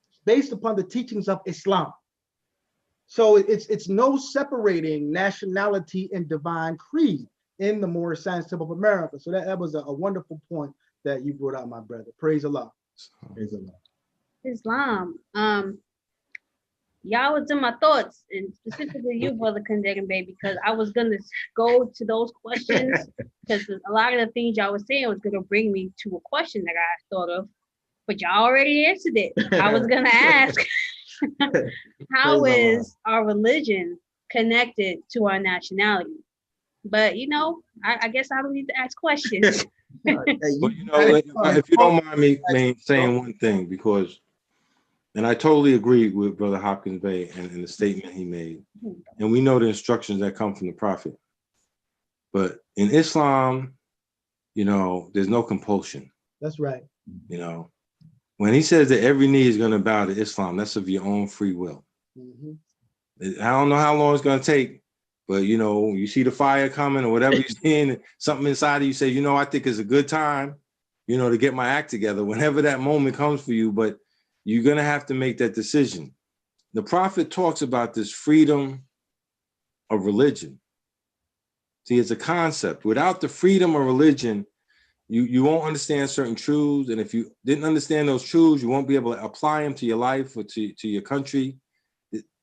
It's based upon the teachings of Islam. So it's no separating nationality and divine creed in the Moorish Science Temple of America. So that was a wonderful point that you brought out, my brother. Praise Allah. Praise Allah. Islam. Y'all was in my thoughts, and specifically you, Brother Kandeg Bay, because I was gonna go to those questions, because a lot of the things y'all was saying was gonna bring me to a question that I thought of, but y'all already answered it. I was gonna ask, how is our religion connected to our nationality? But you know, I guess I don't need to ask questions. But you know, if you don't mind me saying one thing, because, and I totally agree with Brother Hopkins Bay and the statement he made, and we know the instructions that come from the Prophet. But in Islam, you know, there's no compulsion. That's right. You know, when he says that every knee is going to bow to Islam, that's of your own free will. I don't know how long it's going to take, but you know, you see the fire coming or whatever you're seeing, something inside of you say, you know, I think it's a good time, you know, to get my act together whenever that moment comes for you, but you're going to have to make that decision. The Prophet talks about this freedom of religion. See, it's a concept. Without the freedom of religion, you won't understand certain truths. And if you didn't understand those truths, you won't be able to apply them to your life or to your country.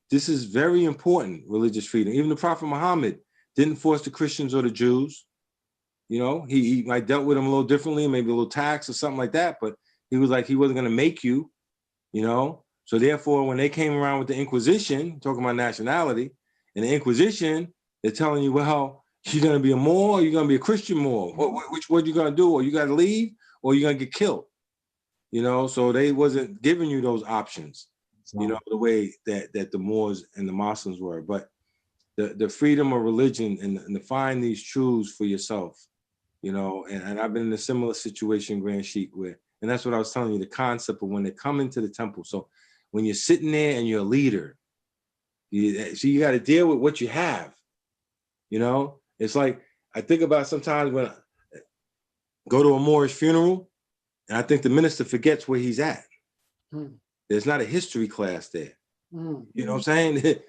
This is very important, religious freedom. Even the Prophet Muhammad didn't force the Christians or the Jews. You know, he might dealt with them a little differently, maybe a little tax or something like that, but he was like, he wasn't going to make you, you know? So therefore, when they came around with the Inquisition, talking about nationality, In the Inquisition, they're telling you, well, you're going to be a Moor or you're going to be a Christian Moor. Which one you going to do? Or you got to leave or you're going to get killed. You know, so they wasn't giving you those options, you know, the way that the Moors and the Muslims were. But the freedom of religion and to find these truths for yourself, you know, and I've been in a similar situation, Grand Sheik, where, and that's what I was telling you, the concept of when they come into the temple. So when you're sitting there and you're a leader, so you got to deal with what you have, you know. It's like, I think about sometimes when I go to a Moorish funeral, and I think the minister forgets where he's at. There's not a history class there. You know what I'm saying?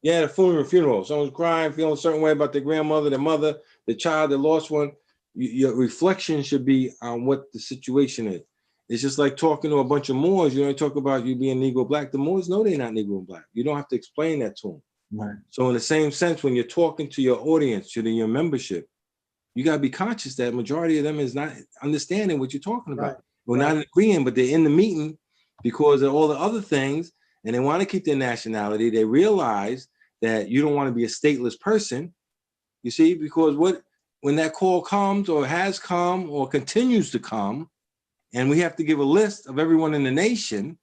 Yeah, the funeral. Someone's crying, feeling a certain way about their grandmother, their mother, the child, the lost one. Your reflection should be on what the situation is. It's just like talking to a bunch of Moors. You don't talk about you being Negro black. The Moors know they're not Negro black. You don't have to explain that to them. Right. So in the same sense, when you're talking to your audience, to your membership, you got to be conscious that majority of them is not understanding what you're talking about. Right. We're not agreeing, but they're in the meeting because of all the other things, and they want to keep their nationality. They realize that you don't want to be a stateless person, you see, because when that call comes or has come or continues to come, and we have to give a list of everyone in the nation,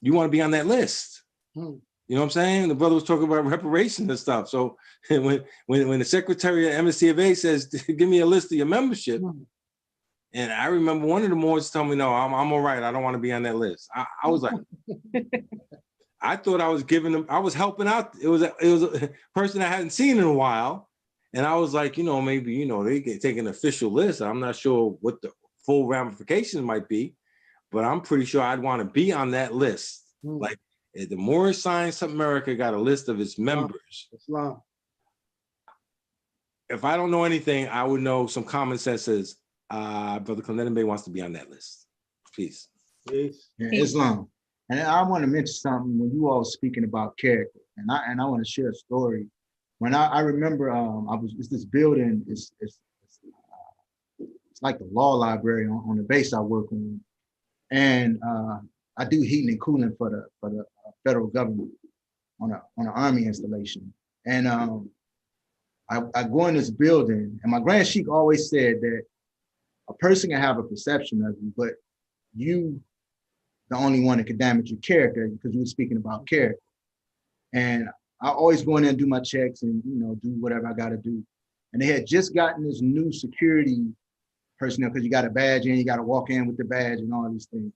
you want to be on that list. You know what I'm saying? The brother was talking about reparations and stuff. So when the secretary of MSCFA says, give me a list of your membership, and I remember one of the Moors telling me, no, I'm all right. I don't want to be on that list. I was like, I thought I was giving them, I was helping out. It was a person I hadn't seen in a while. And I was like, you know, maybe, you know, they can take an official list. I'm not sure what the full ramifications might be, but I'm pretty sure I'd want to be on that list. Like the Moorish Science of America got a list of its members. Islam. If I don't know anything, I would know some common sense says, Brother Clinton Bay wants to be on that list. Peace. Peace. Yeah, Islam. And I want to mention something when you all speaking about character, and I want to share a story. When I remember, it's this building. It's like the law library on the base I work on, and I do heating and cooling for the federal government on an army installation. And I go in this building, and my Grand Sheik always said that a person can have a perception of you, but you the only one that could damage your character, because you were speaking about character. And I always go in there and do my checks and, you know, do whatever I got to do. And they had just gotten this new security personnel, because you got a badge in, you got to walk in with the badge and all these things.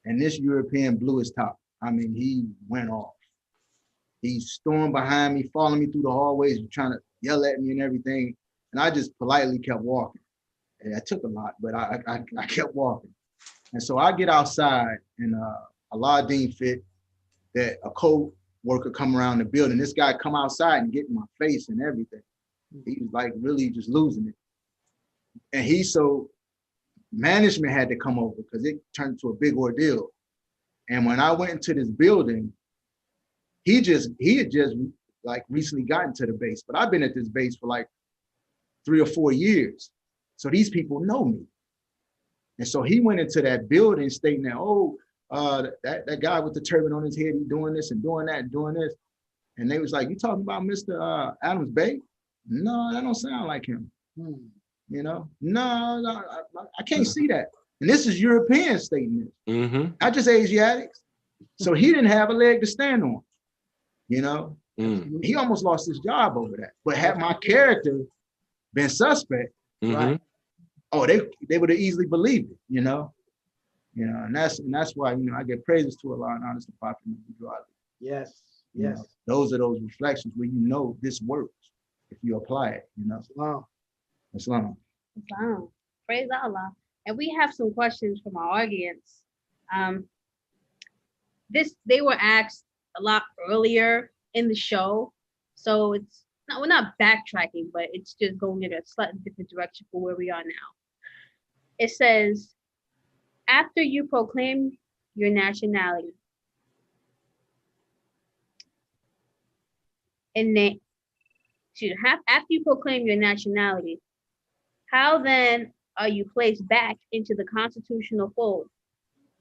And this European blew his top. I mean, he went off. He stormed behind me, following me through the hallways, trying to yell at me and everything. And I just politely kept walking. And that took a lot, but I kept walking. And so I get outside, and Allah deemed fit that a co-worker come around the building. This guy come outside and get in my face and everything. He was like really just losing it. And so management had to come over because it turned into a big ordeal. And when I went into this building, he had just like recently gotten to the base, but I've been at this base for like 3 or 4 years. So these people know me. And so he went into that building stating that, oh, that guy with the turban on his head, he's doing this and doing that and doing this. And they was like, you talking about Mr. Adams Bey? No, that don't sound like him. You know, no, I can't see that. And this is European stating this, not just Asiatics. So he didn't have a leg to stand on, you know. He almost lost his job over that. But had my character been suspect, right? Oh, they would have easily believed it, you know. And that's why, you know, I give praises to Allah and honest to Prophet. Yes, you know, those are those reflections where you know this works if you apply it, you know. Islam. Praise Allah. And we have some questions from our audience. They were asked a lot earlier in the show, so we're not backtracking, but it's just going in a slightly different direction for where we are now. It says, after you proclaim your nationality, after you proclaim your nationality, how then are you placed back into the constitutional fold?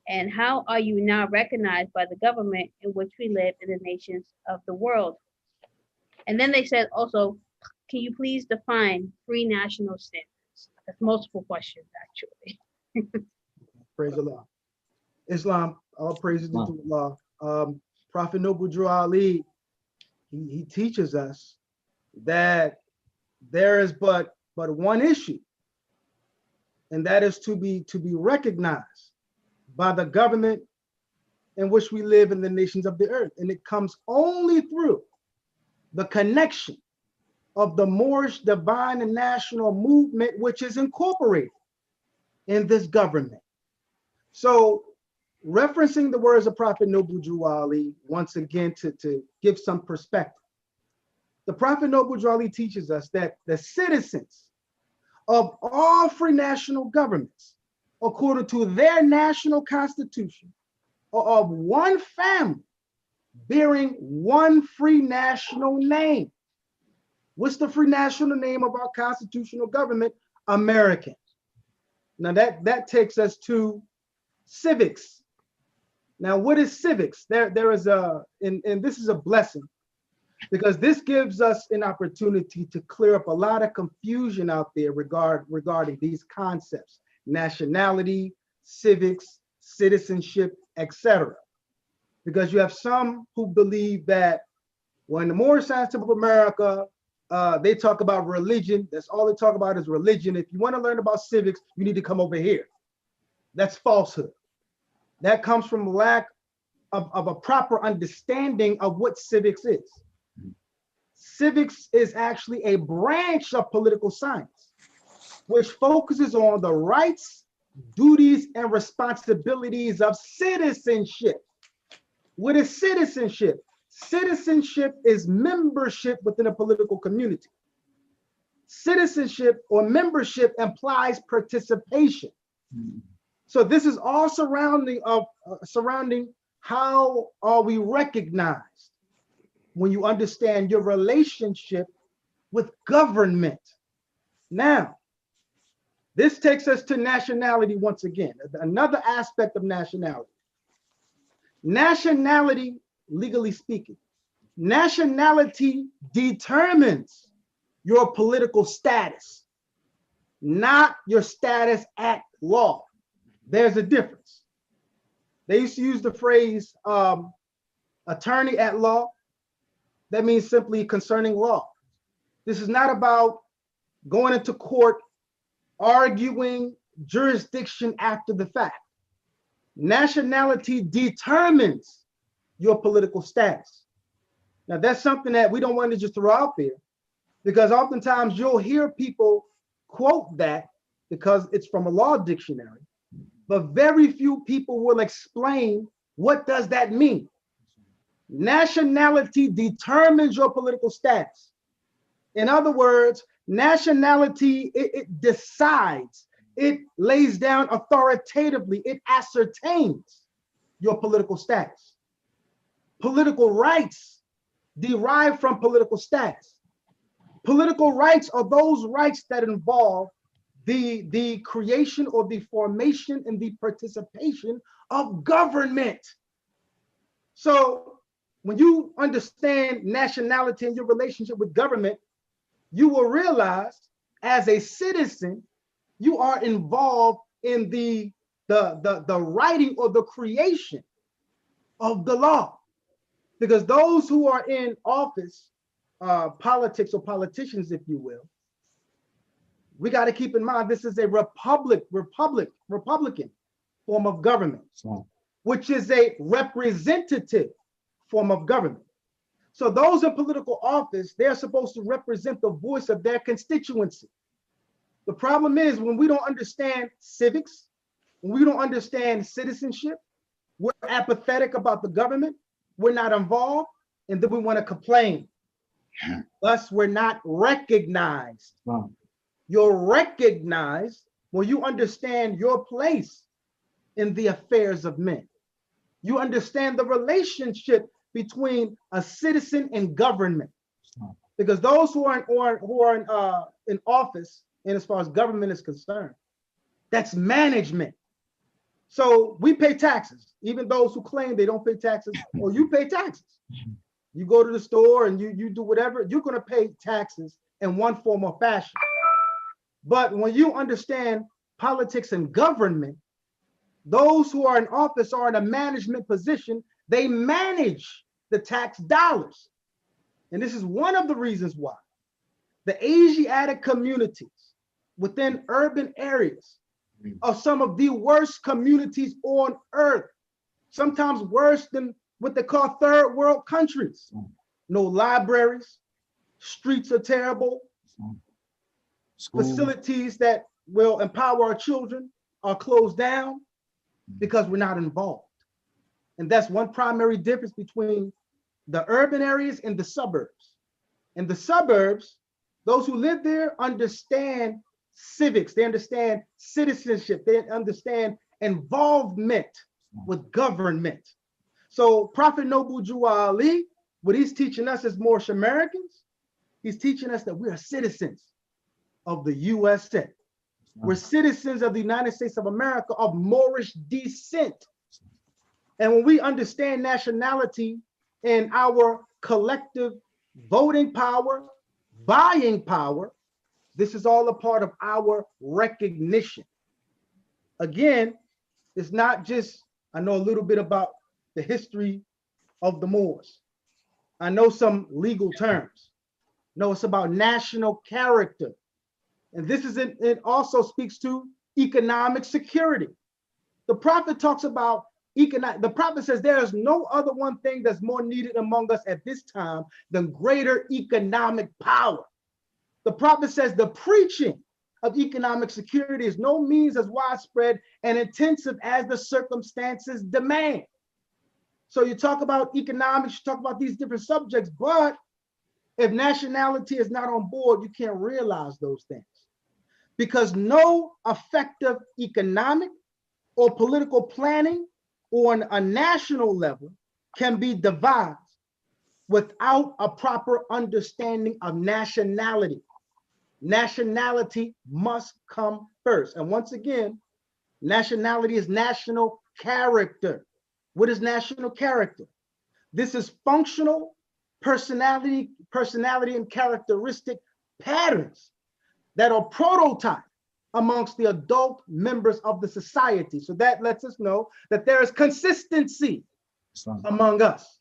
And how are you now recognized by the government in which we live in the nations of the world? And then they said also, can you please define free national standards? That's multiple questions, actually. Praise Allah. Islam, all praises to Allah. Prophet Noble Drew Ali, he teaches us that there is but one issue, and that is to be recognized by the government in which we live in the nations of the earth. And it comes only through the connection of the Moorish divine and national movement, which is incorporated in this government. So referencing the words of Prophet Noble Drew Ali, once again, to give some perspective, the Prophet Noble Drew Ali teaches us that the citizens of all free national governments, according to their national constitution, are of one family, bearing one free national name. What's the free national name of our constitutional government? American. Now that takes us to civics. Now, what is civics? There is and this is a blessing, because this gives us an opportunity to clear up a lot of confusion out there regarding these concepts: nationality, civics, citizenship, etc. Because you have some who believe that when the Moorish Science Temple of America, they talk about religion. That's all they talk about is religion. If you want to learn about civics, you need to come over here. That's falsehood. That comes from lack of a proper understanding of what civics is. Civics is actually a branch of political science, which focuses on the rights, duties, and responsibilities of citizenship. What is citizenship? Citizenship is membership within a political community. Citizenship or membership implies participation. So this is all surrounding how are we recognized when you understand your relationship with government. Now, this takes us to nationality once again, another aspect of nationality. Nationality, legally speaking, nationality determines your political status, not your status at law. There's a difference. They used to use the phrase attorney at law. That means simply concerning law. This is not about going into court, arguing jurisdiction after the fact. Nationality determines your political status. Now, that's something that we don't want to just throw out there, because oftentimes you'll hear people quote that because it's from a law dictionary, but very few people will explain what does that mean. Nationality determines your political status. In other words, nationality, it decides, it lays down authoritatively, it ascertains your political status. Political rights derive from political status. Political rights are those rights that involve the creation or the formation and the participation of government. So when you understand nationality and your relationship with government, you will realize as a citizen, you are involved in the writing or the creation of the law. Because those who are in office, politics or politicians, if you will, we got to keep in mind this is a republican form of government, which is a representative form of government. So those in political office, they're supposed to represent the voice of their constituency. The problem is when we don't understand civics, when we don't understand citizenship, we're apathetic about the government, we're not involved, and then we want to complain. Thus, we're not recognized. Wow. You're recognized when you understand your place in the affairs of men. You understand the relationship between a citizen and government, because those who are in office, and as far as government is concerned, that's management. So we pay taxes, even those who claim they don't pay taxes, or you pay taxes. You go to the store and you do whatever, you're going to pay taxes in one form or fashion. But when you understand politics and government, those who are in office are in a management position. They manage the tax dollars. And this is one of the reasons why the Asiatic communities within urban areas are some of the worst communities on earth, sometimes worse than what they call third world countries. No libraries, streets are terrible, facilities that will empower our children are closed down because we're not involved. And that's one primary difference between the urban areas and the suburbs. In the suburbs, those who live there understand civics, they understand citizenship, they understand involvement with government. So Prophet Noble Drew Ali, what he's teaching us as Moorish Americans, he's teaching us that we are citizens of the USA. We're citizens of the United States of America of Moorish descent. And when we understand nationality and our collective voting power, buying power, this is all a part of our recognition. Again, it's not just, I know a little bit about the history of the Moors. I know some legal terms. No, it's about national character. And this is, it also speaks to economic security. The prophet talks about the prophet says there is no other one thing that's more needed among us at this time than greater economic power. The prophet says the preaching of economic security is no means as widespread and intensive as the circumstances demand. So you talk about economics, you talk about these different subjects, but if nationality is not on board, you can't realize those things. Because no effective economic or political planning on a national level can be devised without a proper understanding of nationality. Nationality must come first. And once again, nationality is national character. What is national character? This is functional personality and characteristic patterns that are prototyped amongst the adult members of the society. So that lets us know that there is consistency among us.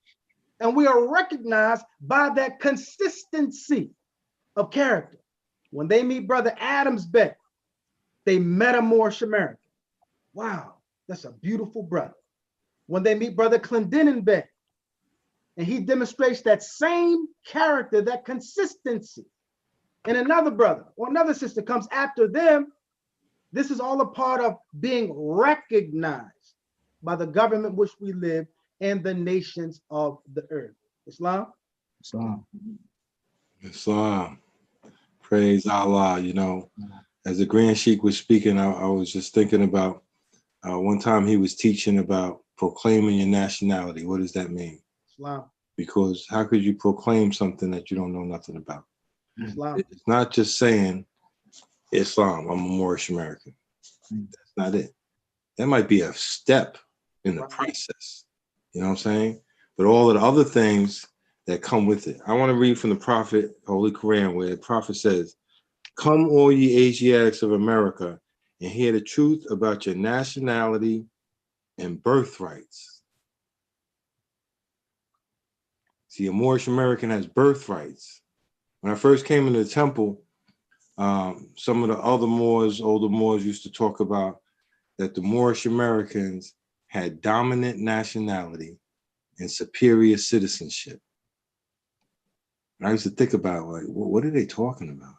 And we are recognized by that consistency of character. When they meet Brother Adams Bey, they met a Moorish American. Wow, that's a beautiful brother. When they meet Brother Clendenin Bey, and he demonstrates that same character, that consistency, and another brother or another sister comes after them, this is all a part of being recognized by the government which we live and the nations of the earth. Islam? Islam. Islam. Praise Allah. You know, as the Grand Sheikh was speaking, I was just thinking about one time he was teaching about proclaiming your nationality. What does that mean? Islam. Because how could you proclaim something that you don't know nothing about? Islam. It's not just saying Islam, I'm a Moorish American. That's not it. That might be a step in the process. You know what I'm saying? But all of the other things that come with it. I want to read from the Prophet, Holy Quran, where the Prophet says, "Come all ye Asiatics of America and hear the truth about your nationality and birthrights." See, a Moorish American has birthrights. When I first came into the temple, some of the other Moors, older Moors, used to talk about that the Moorish Americans had dominant nationality and superior citizenship. And I used to think about, like, what are they talking about?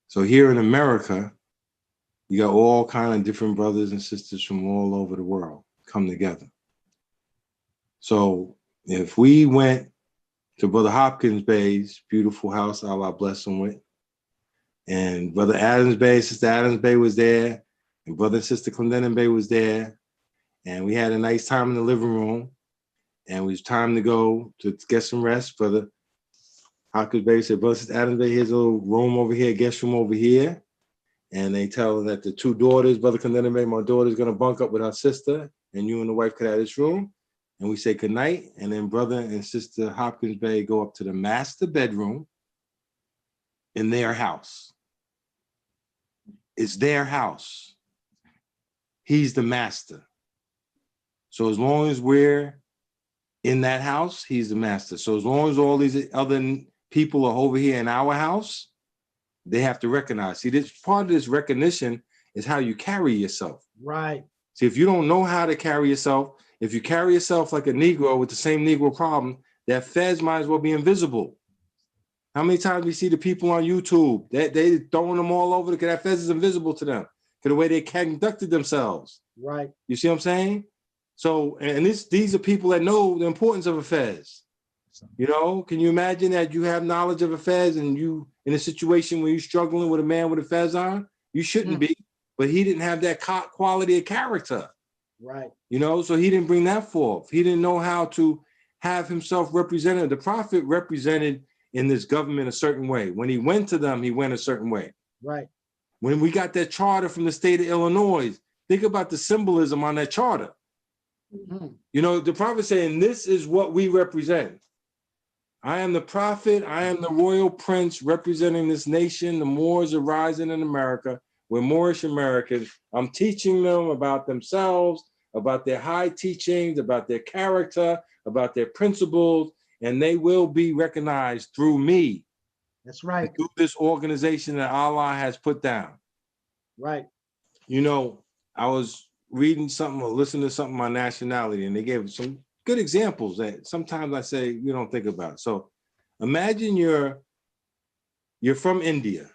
So here in America, you got all kind of different brothers and sisters from all over the world come together. So if we went to Brother Hopkins Bey's beautiful house, Allah bless him with, and Brother Adams Bey, Sister Adams Bey was there, and Brother and Sister Clendenin Bey was there, and we had a nice time in the living room, and it was time to go to get some rest. Brother Hopkins Bey said, "Brother, Sister Adams Bey, here's a little room over here, guest room over here." And they tell them that the two daughters, Brother Clendenin Bey, my daughter's gonna bunk up with her sister, and you and the wife could have this room. and we say good night, and then brother and sister Hopkins Bay go up to the master bedroom in their house. It's their house. He's the master. So as long as we're in that house, he's the master. So as long as all these other people are over here in our house, they have to recognize. See, this part of this recognition is how you carry yourself. Right. See, if you don't know how to carry yourself, if you carry yourself like a Negro with the same Negro problem, that feds might as well be invisible. How many times we see the people on YouTube that they throwing them all over because that feds is invisible to them for the way they conducted themselves. Right. You see what I'm saying? So, and these are people that know the importance of a feds. You know, can you imagine that you have knowledge of a feds and you in a situation where you're struggling with a man with a fez on? You shouldn't be, but he didn't have that quality of character. Right. You know, so he didn't bring that forth. He didn't know how to have himself represented. The prophet represented in this government a certain way. When he went to them, he went a certain way. Right. When we got that charter from the state of Illinois, think about the symbolism on that charter. You know, the prophet saying, this is what we represent. I am the prophet, I am the royal prince representing this nation. The Moors are rising in America. We're Moorish Americans. I'm teaching them about themselves, about their high teachings, about their character, about their principles, and they will be recognized through me. That's right. Through this organization that Allah has put down. Right. You know, I was reading something or listening to something on Nationality, and they gave some good examples that sometimes I say we don't think about. So imagine you're from India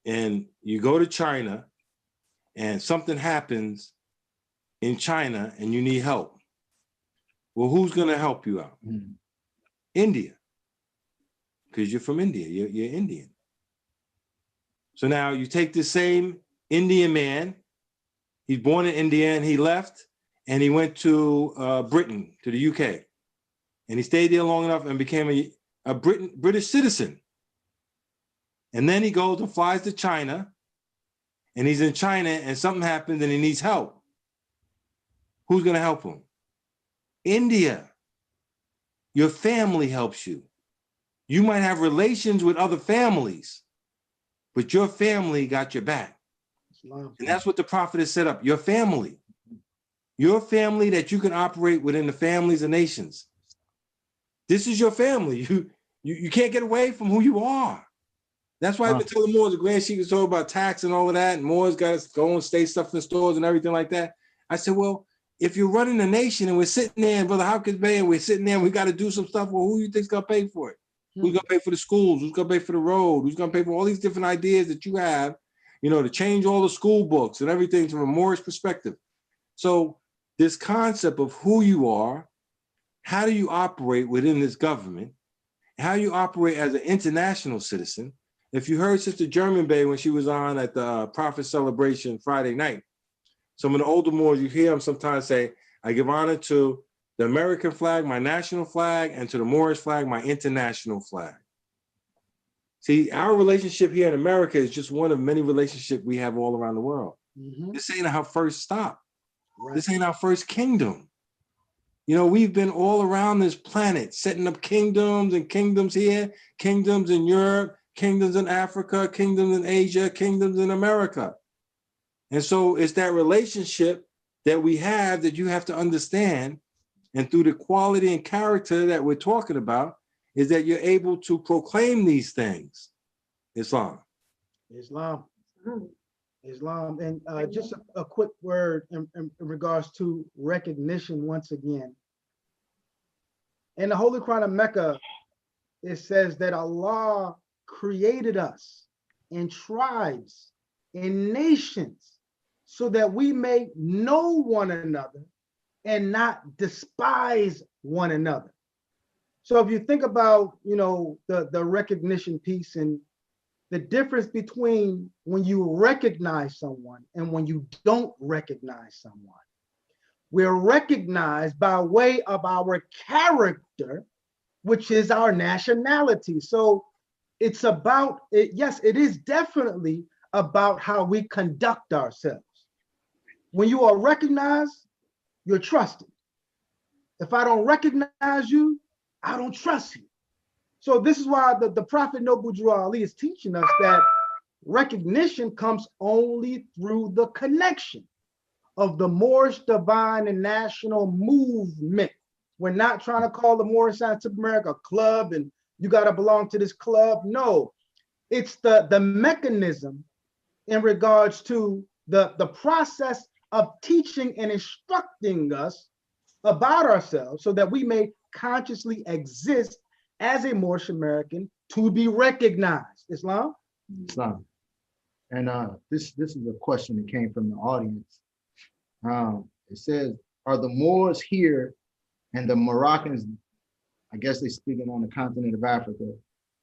and you go to China and something happens in China and you need help. Well, who's going to help you out? India, because you're from India, you're Indian. So now you take the same Indian man, he's born in India and he left and he went to Britain, to the UK. And he stayed there long enough and became a British citizen. And then he goes and flies to China and he's in China and something happens and he needs help. Who's going to help him? India. Your family helps you. You might have relations with other families, but your family got your back. And that's what the prophet has set up, your family. Your family that you can operate within the families of nations. This is your family. You can't get away from who you are. That's why I've been telling Moors, the Grand Sheik is talking about tax and all of that, and Moors got to go and stay stuff in stores and everything like that. I said, well, if you're running a nation and we're sitting there in Brother Hopkins Bay and we're sitting there and we got to do some stuff, well, who do you think's going to pay for it? Who's going to pay for the schools? Who's going to pay for the road? Who's going to pay for all these different ideas that you have, you know, to change all the school books and everything from a Moorish perspective? So this concept of who you are, how do you operate within this government, how you operate as an international citizen. If you heard Sister German Bay when she was on at the Prophet Celebration Friday night, some of the older Moors, you hear them sometimes say, I give honor to the American flag, my national flag, and to the Moorish flag, my international flag. See, our relationship here in America is just one of many relationships we have all around the world. This ain't our first stop. Right. This ain't our first kingdom. You know, we've been all around this planet, setting up kingdoms and kingdoms here, kingdoms in Europe, kingdoms in Africa, kingdoms in Asia, kingdoms in America. And so it's that relationship that we have that you have to understand. And through the quality and character that we're talking about, is that you're able to proclaim these things. Islam. And just a quick word in regards to recognition once again. In the Holy Quran of Mecca, it says that Allah created us in tribes, in nations, so that we may know one another and not despise one another. So if you think about, you know, the recognition piece and the difference between when you recognize someone and when you don't recognize someone. We're recognized by way of our character, which is our nationality. So it's about, yes, it is definitely about how we conduct ourselves. When you are recognized, you're trusted. If I don't recognize you, I don't trust you. So this is why the Prophet Noble Drew Ali is teaching us that recognition comes only through the connection of the Moorish divine and national movement. We're not trying to call the Moorish Scientific America a club and you got to belong to this club. No, it's the mechanism in regards to the process of teaching and instructing us about ourselves so that we may consciously exist as a Moorish American to be recognized. Islam? Islam. And this is a question that came from the audience. It says, are the Moors here and the Moroccans, I guess they're speaking on the continent of Africa,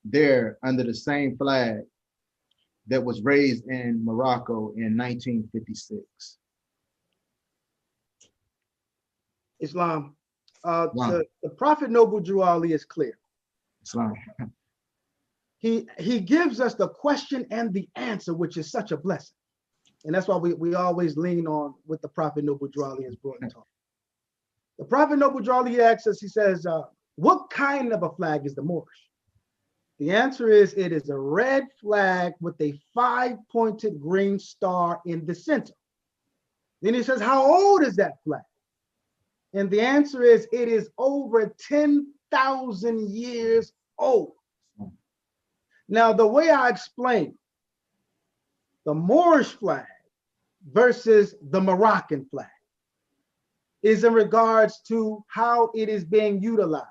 there under the same flag that was raised in Morocco in 1956? Islam. The Prophet Noble Drew Ali is clear. Islam. He gives us the question and the answer, which is such a blessing. And that's why we always lean on what the Prophet Noble Drew Ali has brought and taught. The Prophet Noble Drew Ali asks us, he says, what kind of a flag is the Moorish? The answer is, it is a red flag with a 5-pointed green star in the center. Then he says, how old is that flag? And the answer is, it is over 10,000 years old. Now, the way I explain the Moorish flag versus the Moroccan flag is in regards to how it is being utilized.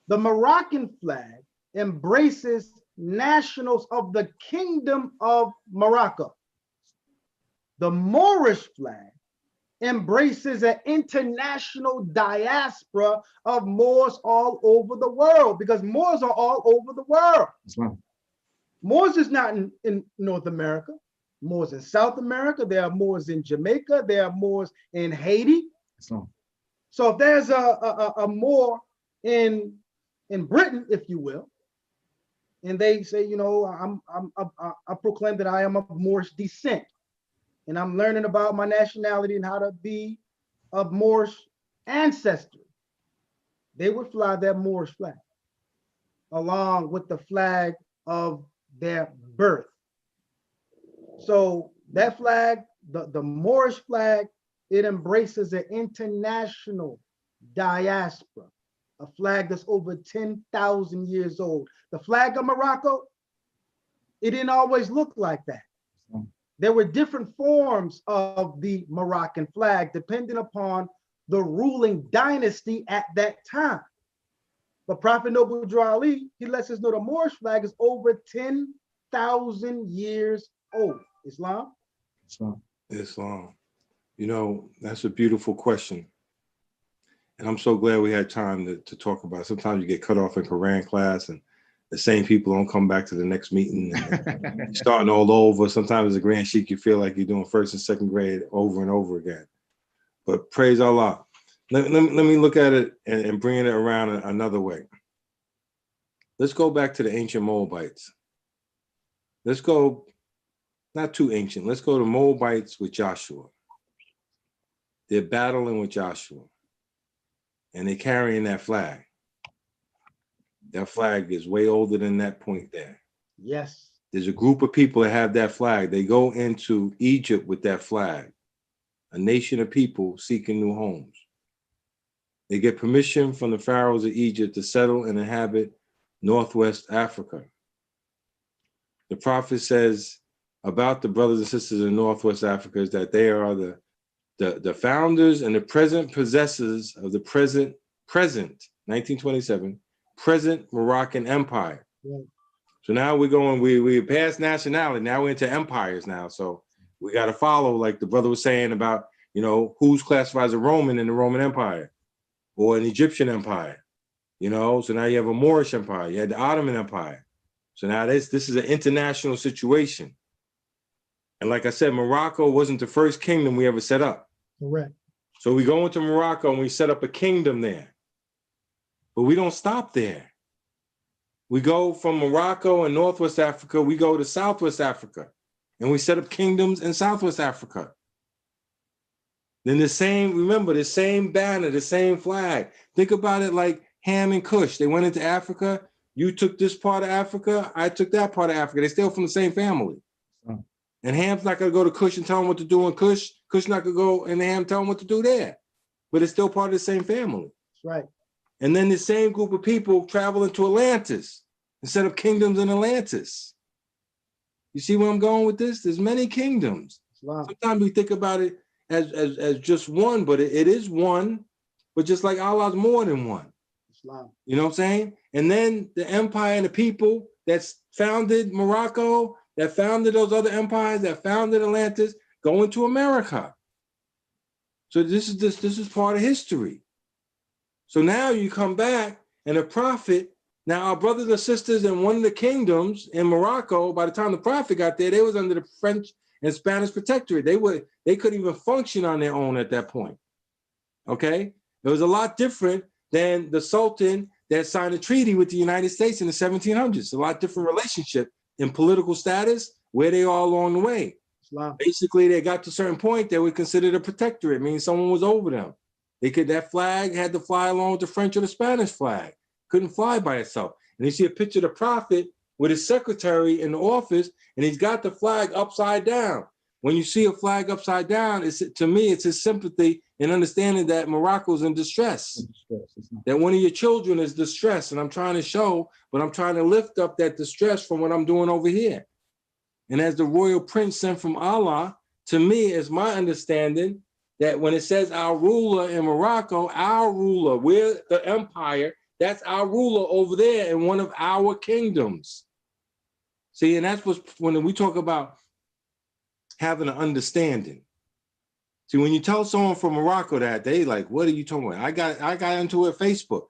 The Moroccan flag embraces nationals of the Kingdom of Morocco. The Moorish flag embraces an international diaspora of Moors all over the world, because Moors are all over the world. Islam. Moors is not in North America. Moors in South America. There are Moors in Jamaica. There are Moors in Haiti. Islam. So if there's a Moor in Britain, if you will, and they say, you know, I proclaim that I am of Moorish descent, and I'm learning about my nationality and how to be of Moorish ancestry, they would fly that Moorish flag along with the flag of their birth. So that flag, the Moorish flag, it embraces an international diaspora, a flag that's over 10,000 years old. The flag of Morocco, it didn't always look like that. There were different forms of the Moroccan flag depending upon the ruling dynasty at that time. But Prophet Noble Drew Ali, he lets us know the Moorish flag is over 10,000 years old. Islam? Islam. You know, that's a beautiful question. And I'm so glad we had time to talk about it. Sometimes you get cut off in Quran class and the same people don't come back to the next meeting. And you're starting all over. Sometimes as a Grand Sheikh, you feel like you're doing first and second grade over and over again. But praise Allah. Let me look at it and bring it around another way. Let's go back to the ancient Moabites. Let's go, not too ancient, let's go to Moabites with Joshua. They're battling with Joshua and they're carrying that flag. That flag is way older than that point there. Yes. There's a group of people that have that flag. They go into Egypt with that flag, a nation of people seeking new homes. They get permission from the pharaohs of Egypt to settle and inhabit Northwest Africa. The prophet says about the brothers and sisters in Northwest Africa is that they are the founders and the present possessors of the present 1927 present Moroccan Empire. Yeah. So now we're going, we're past nationality. Now we're into empires now. So we got to follow, like the brother was saying about, you know, who's classified as a Roman in the Roman Empire or an Egyptian empire, you know? So now you have a Moorish empire. You had the Ottoman Empire. So now this is an international situation. And like I said, Morocco wasn't the first kingdom we ever set up. Correct. So we go into Morocco and we set up a kingdom there. But we don't stop there. We go from Morocco and Northwest Africa, we go to Southwest Africa, and we set up kingdoms in Southwest Africa. Then the same, remember, the same banner, the same flag. Think about it like Ham and Cush. They went into Africa. You took this part of Africa. I took that part of Africa. They still from the same family. Oh. And Ham's not going to go to Cush and tell him what to do in Cush. Cush not going to go and Ham tell him what to do there. But it's still part of the same family. That's right. And then the same group of people traveling to Atlantis instead of kingdoms in Atlantis. You see where I'm going with this? There's many kingdoms. Islam. Sometimes we think about it as just one, but it is one, but just like Allah's more than one. Islam. You know what I'm saying? And then the empire and the people that's founded Morocco, that founded those other empires, that founded Atlantis, go into America. So this is part of history. So now you come back and the prophet, now our brothers and sisters in one of the kingdoms in Morocco, by the time the prophet got there, they was under the French and Spanish protectorate. They couldn't even function on their own at that point. Okay? It was a lot different than the Sultan that signed a treaty with the United States in the 1700s. A lot different relationship in political status, where they are along the way. Islam. Basically, they got to a certain point, they were considered a protectorate, meaning someone was over them. That flag had to fly along with the French or the Spanish flag. Couldn't fly by itself. And you see a picture of the prophet with his secretary in the office, and he's got the flag upside down. When you see a flag upside down, to me, it's his sympathy and understanding that Morocco's in distress. That one of your children is distressed, and I'm trying to show, but I'm trying to lift up that distress from what I'm doing over here. And as the royal prince sent from Allah, to me, is my understanding that when it says our ruler in Morocco, our ruler, we're the empire, that's our ruler over there in one of our kingdoms. See, and that's when we talk about having an understanding. See, when you tell someone from Morocco that, they like, what are you talking about? I got into it Facebook.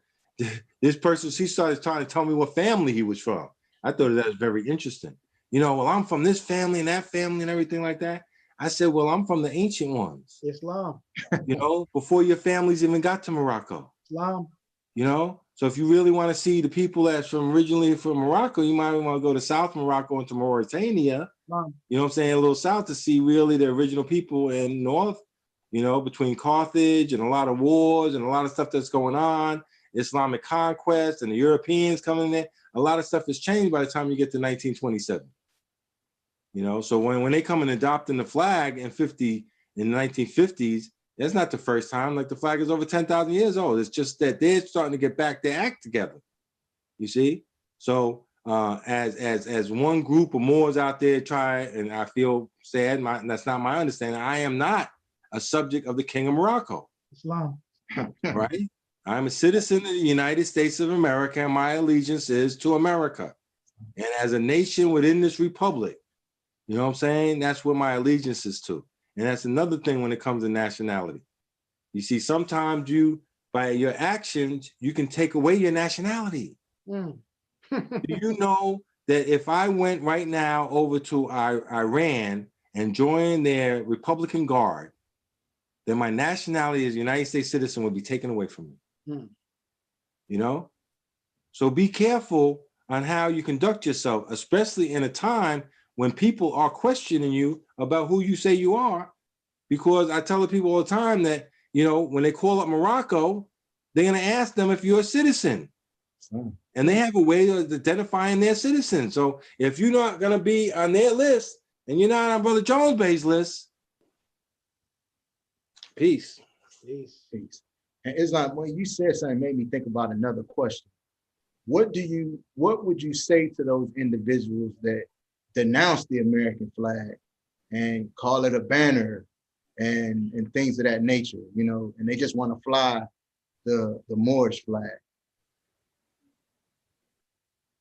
This person, she started trying to tell me what family he was from. I thought that was very interesting. You know, well, I'm from this family and that family and everything like that. I said, well, I'm from the ancient ones. Islam. You know, before your families even got to Morocco. Islam. You know, so if you really want to see the people that's originally from Morocco, you might want to go to South Morocco into Mauritania. Islam. You know what I'm saying? A little south to see really the original people in North, you know, between Carthage and a lot of wars and a lot of stuff that's going on, Islamic conquest and the Europeans coming in there. A lot of stuff has changed by the time you get to 1927. You know, so when they come and adopting the flag in the 1950s, that's not the first time. Like the flag is over 10,000 years old. It's just that they're starting to get back their act together. You see? So as one group of Moors out there try, and I feel sad, that's not my understanding. I am not a subject of the King of Morocco. Islam. Right? I'm a citizen of the United States of America, and my allegiance is to America. And as a nation within this republic, you know what I'm saying? That's what my allegiance is to. And that's another thing when it comes to nationality. You see, sometimes by your actions, you can take away your nationality. Do you know that if I went right now over to Iran and joined their Republican Guard, then my nationality as a United States citizen would be taken away from me? You know? So be careful on how you conduct yourself, especially in a time when people are questioning you about who you say you are, because I tell the people all the time that, you know, when they call up Morocco, they're going to ask them if you're a citizen. And they have a way of identifying their citizens. So if you're not going to be on their list and you're not on Brother Jones Bay's list, peace. Peace. And Islam, when you said something, made me think about another question. What would you say to those individuals that denounce the American flag and call it a banner and things of that nature, you know, and they just want to fly the Moorish flag?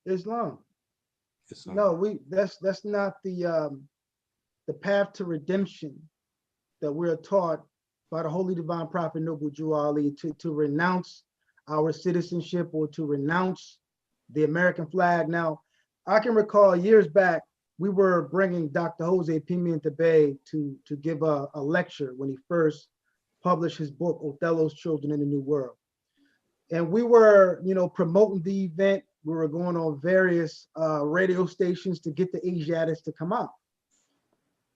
Islam. No, that's not the path to redemption that we're taught by the Holy Divine Prophet Noble Drew Ali to renounce our citizenship or to renounce the American flag. Now, I can recall years back, we were bringing Dr. Jose Pimienta Bay to give a lecture when he first published his book, Othello's Children in the New World. And we were, you know, promoting the event. We were going on various radio stations to get the Asiatics to come out.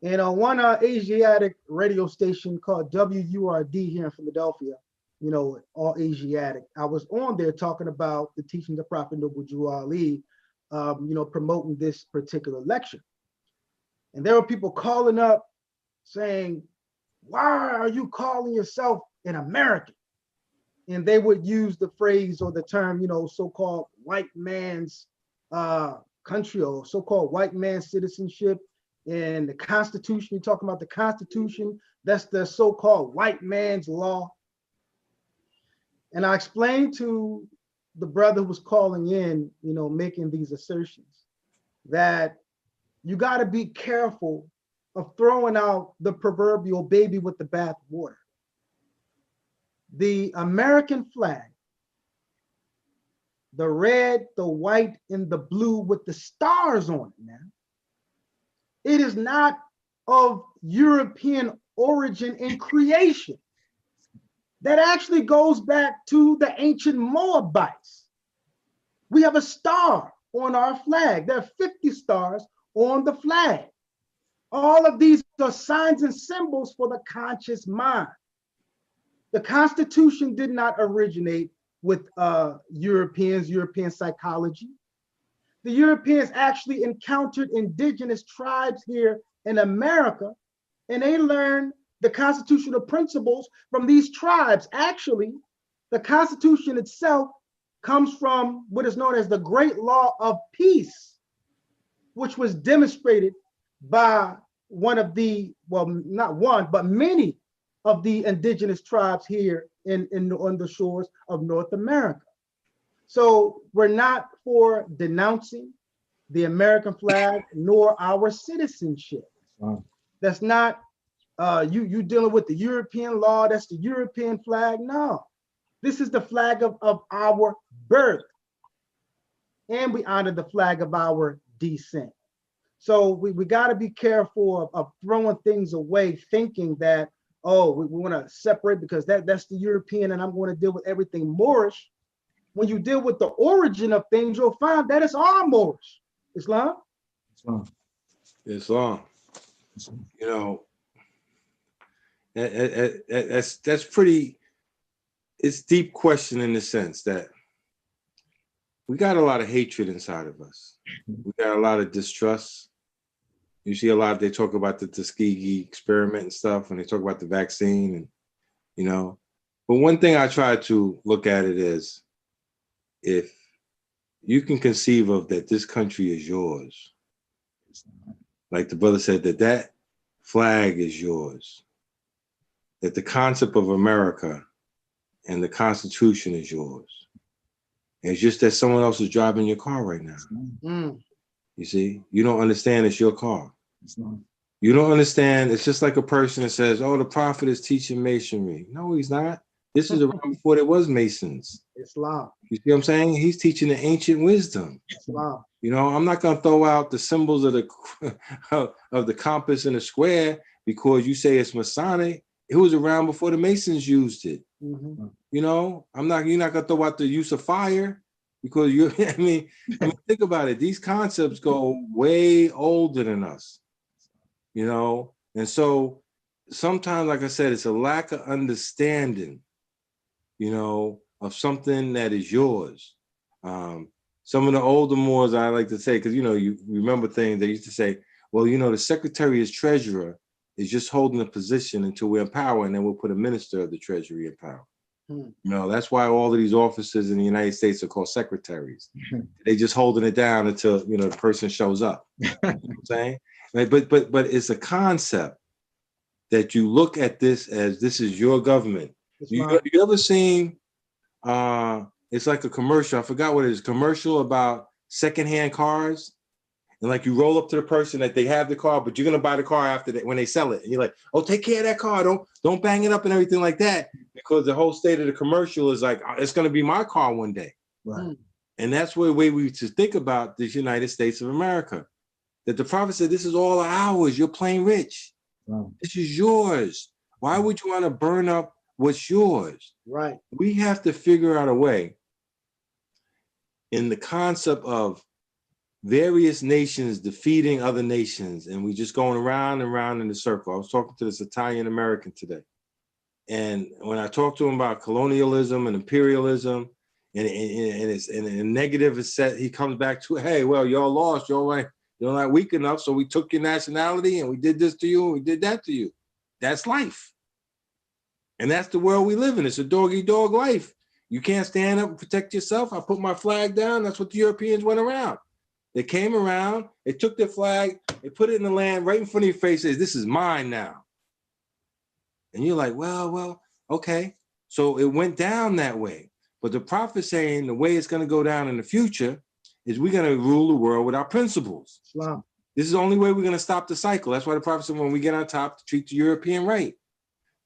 And on one Asiatic radio station called WURD here in Philadelphia, you know, all Asiatic, I was on there talking about the teachings of Prophet Noble Drew Ali, you know, promoting this particular lecture. And there were people calling up saying, why are you calling yourself an American? And they would use the phrase or the term, you know, so-called white man's country or so-called white man's citizenship. And the Constitution, you're talking about the Constitution, that's the so-called white man's law. And I explained to the brother who was calling in, you know, making these assertions, that you got to be careful of throwing out the proverbial baby with the bathwater. The American flag, the red, the white, and the blue with the stars on it now, it is not of European origin and creation. That actually goes back to the ancient Moabites. We have a star on our flag. There are 50 stars on the flag. All of these are signs and symbols for the conscious mind. The Constitution did not originate with European psychology. The Europeans actually encountered indigenous tribes here in America, and they learned the constitutional principles from these tribes. Actually, the Constitution itself comes from what is known as the Great Law of Peace, which was demonstrated by one of the, well, not one, but many of the indigenous tribes here on the shores of North America. So we're not for denouncing the American flag nor our citizenship. Wow. That's not you dealing with the European law, that's the European flag. No, this is the flag of our birth. And we honor the flag of our descent. So we got to be careful of throwing things away, thinking that, oh, we want to separate because that's the European and I'm going to deal with everything Moorish. When you deal with the origin of things, you'll find that it's all Moorish. Islam? Islam. You know, that's pretty, it's deep question in the sense that we got a lot of hatred inside of us. We got a lot of distrust. You see a lot, they talk about the Tuskegee experiment and stuff, and they talk about the vaccine, and, you know, but one thing I try to look at it is, if you can conceive of that this country is yours, like the brother said, that flag is yours, that the concept of America and the Constitution is yours. And it's just that someone else is driving your car right now. Mm. You see, you don't understand it's your car. You don't understand. It's just like a person that says, oh, the prophet is teaching masonry. No, he's not. This is around before there was Masons. Islam. You see what I'm saying? He's teaching the ancient wisdom. Islam. You know, I'm not going to throw out the symbols of the compass and the square because you say it's Masonic. It was around before the Masons used it. Mm-hmm. You know, you're not going to throw out the use of fire because I mean, think about it. These concepts go way older than us, you know? And so sometimes, like I said, it's a lack of understanding, you know, of something that is yours. Some of the older Moors, I like to say, because, you know, you remember things they used to say, well, you know, the Secretary as Treasurer is just holding a position until we're in power, and then we'll put a Minister of the Treasury in power. You know, that's why all of these offices in the United States are called secretaries. They just holding it down until, you know, the person shows up. You know what I'm saying? But it's a concept that you look at this as this is your government. You ever seen, it's like a commercial, I forgot what it is, commercial about secondhand cars? And like you roll up to the person that they have the car, but you're gonna buy the car after that when they sell it. And you're like, oh, take care of that car. Don't bang it up and everything like that. Because the whole state of the commercial is like, it's gonna be my car one day. Right. And that's the way we should think about this United States of America. That the prophet said, this is all ours. You're plain rich. Wow. This is yours. Why would you want to burn up what's yours? Right. We have to figure out a way in the concept of various nations defeating other nations, and we just going around and around in the circle. I was talking to this Italian American today, and when I talked to him about colonialism and imperialism, and it's in a negative set, he comes back to, hey, well, y'all lost, you're not weak enough, so we took your nationality and we did this to you and we did that to you. That's life, and that's the world we live in. It's a dog-eat-dog life. You can't stand up and protect yourself. I put my flag down. That's what the Europeans went around. They came around, they took their flag, they put it in the land right in front of your face, says, this is mine now. And you're like, well, okay. So it went down that way. But the prophet's saying the way it's going to go down in the future is we're going to rule the world with our principles. Islam. This is the only way we're going to stop the cycle. That's why the prophet said when we get on top, to treat the European right.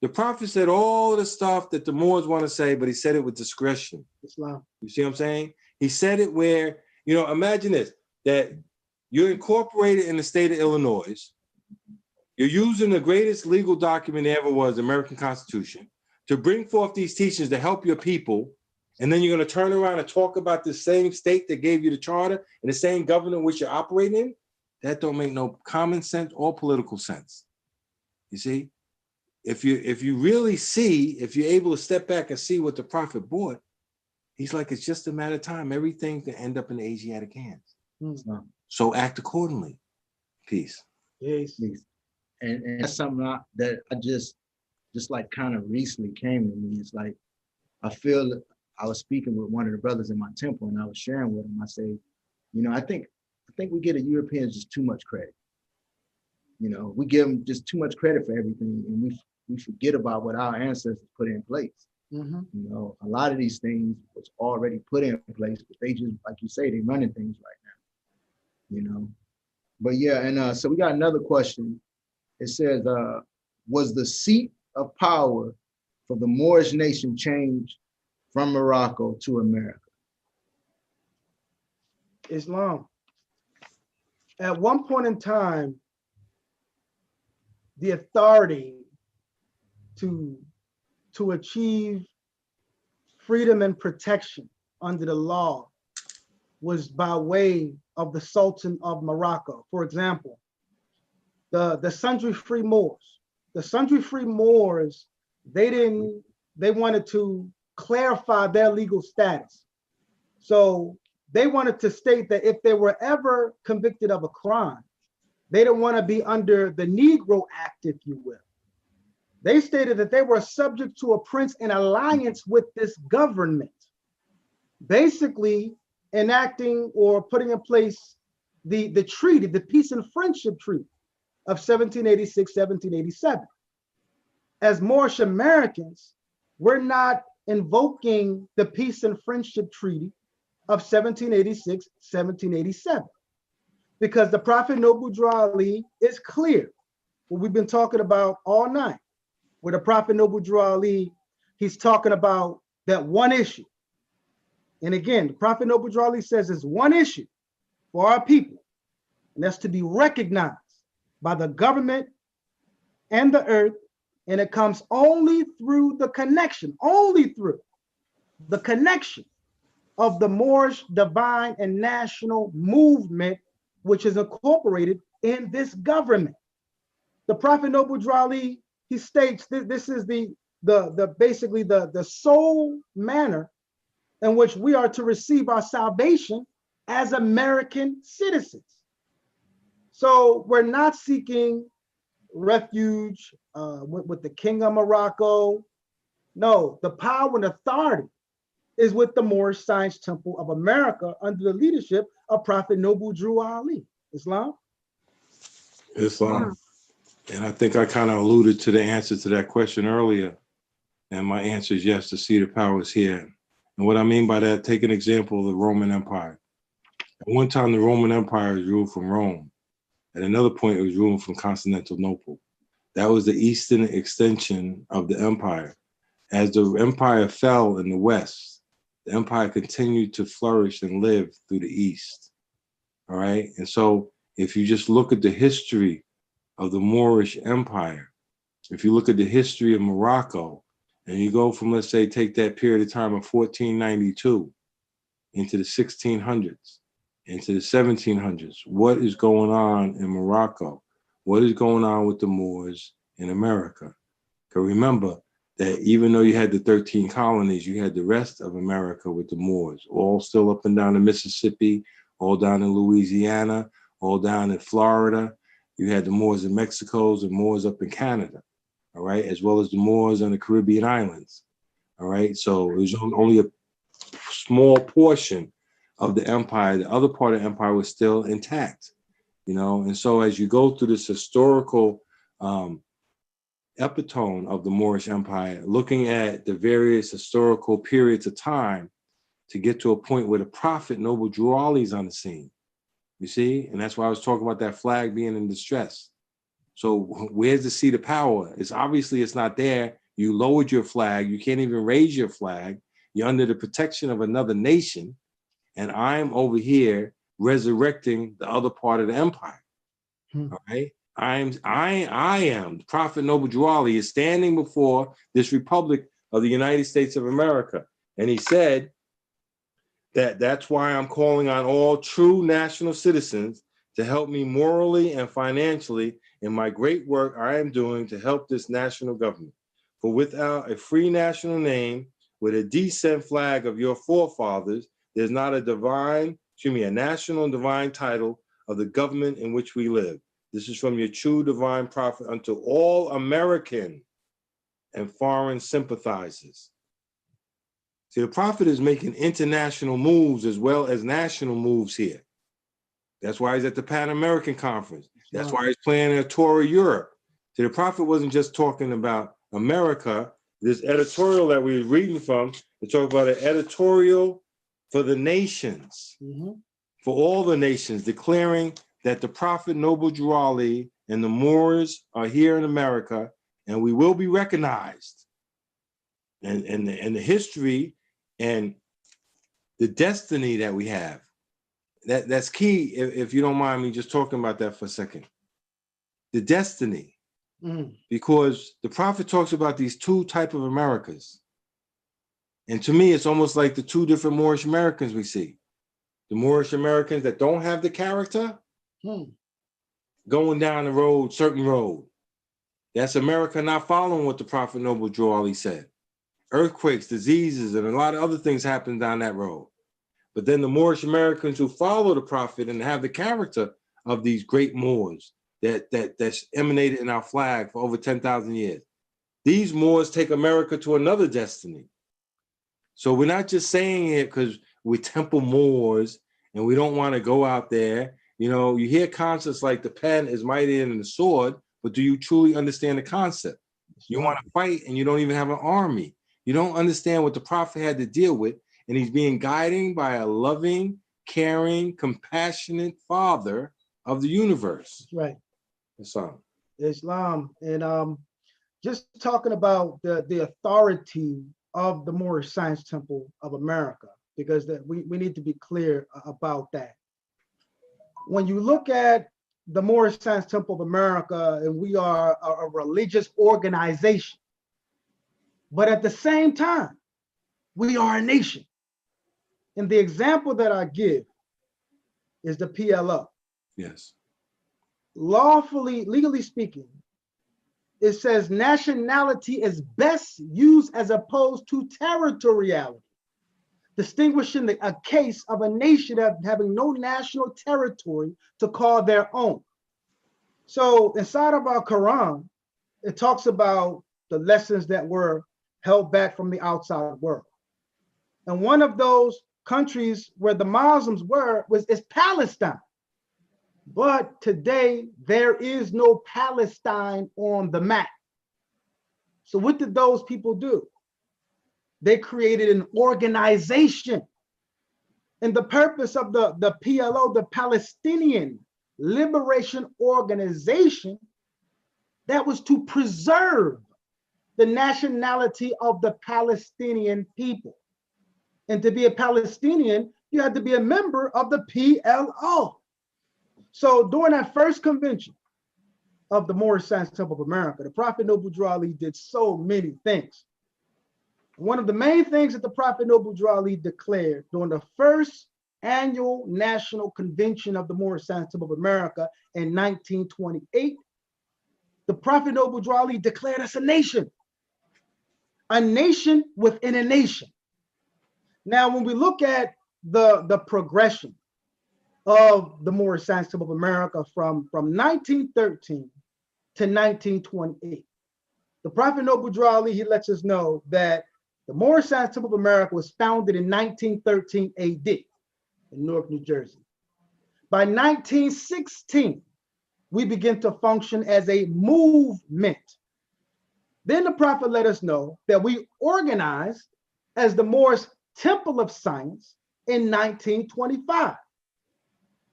The prophet said all of the stuff that the Moors want to say, but he said it with discretion. Islam. You see what I'm saying? He said it where, imagine this, that you're incorporated in the state of Illinois. You're using the greatest legal document there ever was, the American Constitution, to bring forth these teachings to help your people. And then you're going to turn around and talk about the same state that gave you the charter and the same government which you're operating in? That don't make no common sense or political sense. You see? If you really see, if you're able to step back and see what the prophet brought, he's like, it's just a matter of time. Everything can end up in Asiatic hands. So act accordingly. Peace. Yes. And that's something that I just like kind of recently came to me. It's like, I feel, I was speaking with one of the brothers in my temple and I was sharing with him. I say, I think we give the Europeans just too much credit. We give them just too much credit for everything, and we forget about what our ancestors put in place. Mm-hmm. A lot of these things was already put in place, but they just, like you say, they running things right now. But yeah, and so we got another question. It says, was the seat of power for the Moorish nation changed from Morocco to America? Islam. At one point in time, the authority to achieve freedom and protection under the law was by way of the Sultan of Morocco. For example, the Sundry Free Moors. The Sundry Free Moors, they wanted to clarify their legal status. So they wanted to state that if they were ever convicted of a crime, they didn't want to be under the Negro Act, if you will. They stated that they were subject to a prince in alliance with this government, basically enacting or putting in place the treaty, the Peace and Friendship Treaty of 1786, 1787. As Moorish Americans, we're not invoking the Peace and Friendship Treaty of 1786, 1787, because the Prophet Noble Drew Ali is clear, what we've been talking about all night, where the Prophet Noble Drew Ali, he's talking about that one issue. And again, the Prophet Noble Drew Ali says there's one issue for our people, and that's to be recognized by the government and the earth, and it comes only through the connection, of the Moorish divine and national movement, which is incorporated in this government. The Prophet Noble Drew Ali, he states that this is basically the sole manner in which we are to receive our salvation as American citizens. So we're not seeking refuge with the King of Morocco. No, the power and authority is with the Moorish Science Temple of America under the leadership of Prophet Noble Drew Ali. Islam? Islam. And I think I kind of alluded to the answer to that question earlier. And my answer is yes, the seat of power is here. And what I mean by that, take an example of the Roman Empire. At one time, the Roman Empire was ruled from Rome. At another point, it was ruled from Constantinople. That was the eastern extension of the empire. As the empire fell in the west, the empire continued to flourish and live through the east. All right. And so if you just look at the history of the Moorish Empire, if you look at the history of Morocco, and you go from, let's say, take that period of time of 1492 into the 1600s, into the 1700s. What is going on in Morocco? What is going on with the Moors in America? Because remember that even though you had the 13 colonies, you had the rest of America with the Moors, all still up and down the Mississippi, all down in Louisiana, all down in Florida. You had the Moors in Mexico and Moors up in Canada, all right, as well as the Moors on the Caribbean islands, all right? So it was only a small portion of the empire. The other part of the empire was still intact, you know? And so as you go through this historical epitome of the Moorish Empire, looking at the various historical periods of time to get to a point where the prophet Noble Drew Ali is on the scene, you see? And that's why I was talking about that flag being in distress. So where's the seat of power? It's obviously it's not there. You lowered your flag. You can't even raise your flag. You're under the protection of another nation. And I'm over here resurrecting the other part of the empire. All right. I am Prophet Noble Drew Ali is standing before this Republic of the United States of America. And he said that that's why I'm calling on all true national citizens to help me morally and financially in my great work I am doing to help this national government. For without a free national name, with a decent flag of your forefathers, there's not a national and divine title of the government in which we live. This is from your true divine prophet unto all American and foreign sympathizers. See, the prophet is making international moves as well as national moves here. That's why he's at the Pan American Conference. That's why he's planning a tour of Europe. See, the prophet wasn't just talking about America. This editorial that we were reading from, they talk about an editorial for the nations, for all the nations, declaring that the prophet Noble Drew Ali and the Moors are here in America, and we will be recognized. And the history and the destiny that we have. That's key, if you don't mind me just talking about that for a second. The destiny. Because the prophet talks about these two types of Americas. And to me, it's almost like the two different Moorish Americans we see. The Moorish Americans that don't have the character, going down the road, certain road. That's America not following what the prophet Noble Drew Ali said. Earthquakes, diseases, and a lot of other things happen down that road. But then the Moorish Americans who follow the prophet and have the character of these great Moors that's emanated in our flag for over 10,000 years. These Moors take America to another destiny. So we're not just saying it because we're temple Moors and we don't want to go out there. You know, you hear concepts like the pen is mightier than the sword, but do you truly understand the concept? You want to fight and you don't even have an army. You don't understand what the prophet had to deal with, and he's being guided by a loving, caring, compassionate father of the universe. That's right. Islam. And just talking about the authority of the Moorish Science Temple of America, because we need to be clear about that. When you look at the Moorish Science Temple of America, and we are a religious organization, but at the same time, we are a nation. And the example that I give is the PLO. Yes. Lawfully, legally speaking, it says nationality is best used as opposed to territoriality, distinguishing a case of a nation having no national territory to call their own. So inside of our Quran, it talks about the lessons that were held back from the outside world. And one of those countries where the Muslims is Palestine. But today, there is no Palestine on the map. So what did those people do? They created an organization. And the purpose of the PLO, the Palestinian Liberation Organization, that was to preserve the nationality of the Palestinian people. And to be a Palestinian, you had to be a member of the PLO. So during that first convention of the Moorish Science Temple of America, the Prophet Noble Drew Ali did so many things. One of the main things that the Prophet Noble Drew Ali declared during the first annual National Convention of the Moorish Science Temple of America in 1928, the Prophet Noble Drew Ali declared us a nation within a nation. Now, when we look at the progression of the Moorish Science Temple of America from 1913 to 1928, the Prophet Noble Drew Ali, he lets us know that the Moorish Science Temple of America was founded in 1913 AD in Newark, New Jersey. By 1916, we begin to function as a movement. Then the Prophet let us know that we organized as the Moorish Temple of Science in 1925.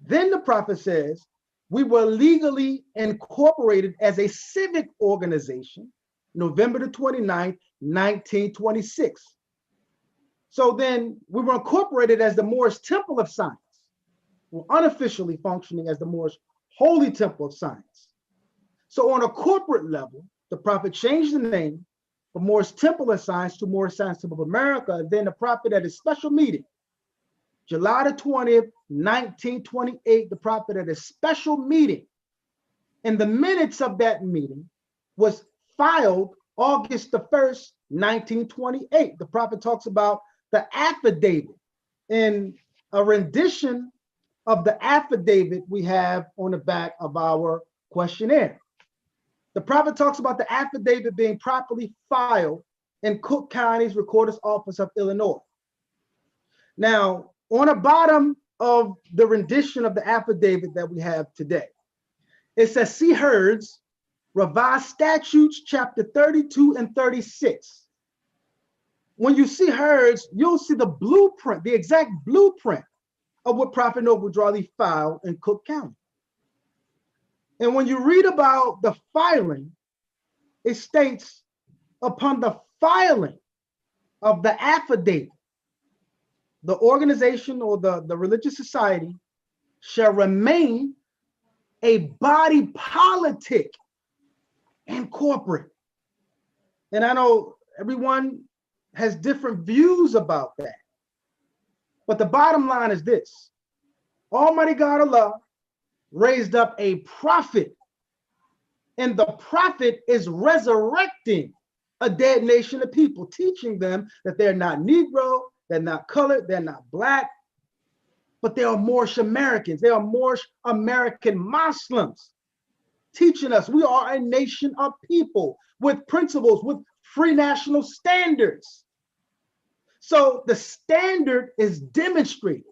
Then the Prophet says we were legally incorporated as a civic organization November the 29th, 1926. So then we were incorporated as the Moorish Temple of Science. We're unofficially functioning as the Moorish Holy Temple of Science. So on a corporate level, the Prophet changed the name from Moorish Temple of Science to Moorish Science Temple of America. And then the Prophet at a special meeting, July the 20th, 1928, the Prophet at a special meeting. And the minutes of that meeting was filed August the 1st, 1928. The Prophet talks about the affidavit. In a rendition of the affidavit we have on the back of our questionnaire. The Prophet talks about the affidavit being properly filed in Cook County's Recorder's Office of Illinois. Now, on the bottom of the rendition of the affidavit that we have today, it says, see Herds, Revised Statutes, chapter 32 and 36. When you see Herds, you'll see the blueprint, the exact blueprint of what Prophet Noble Drew Ali filed in Cook County. And when you read about the filing, it states, upon the filing of the affidavit, the organization or the religious society shall remain a body politic and corporate. And I know everyone has different views about that. But the bottom line is this: Almighty God Allah raised up a prophet, and the prophet is resurrecting a dead nation of people, teaching them that they're not Negro, they're not colored, they're not Black, but they are Moorish Americans. They are Moorish American Muslims, teaching us we are a nation of people with principles, with free national standards. So the standard is demonstrated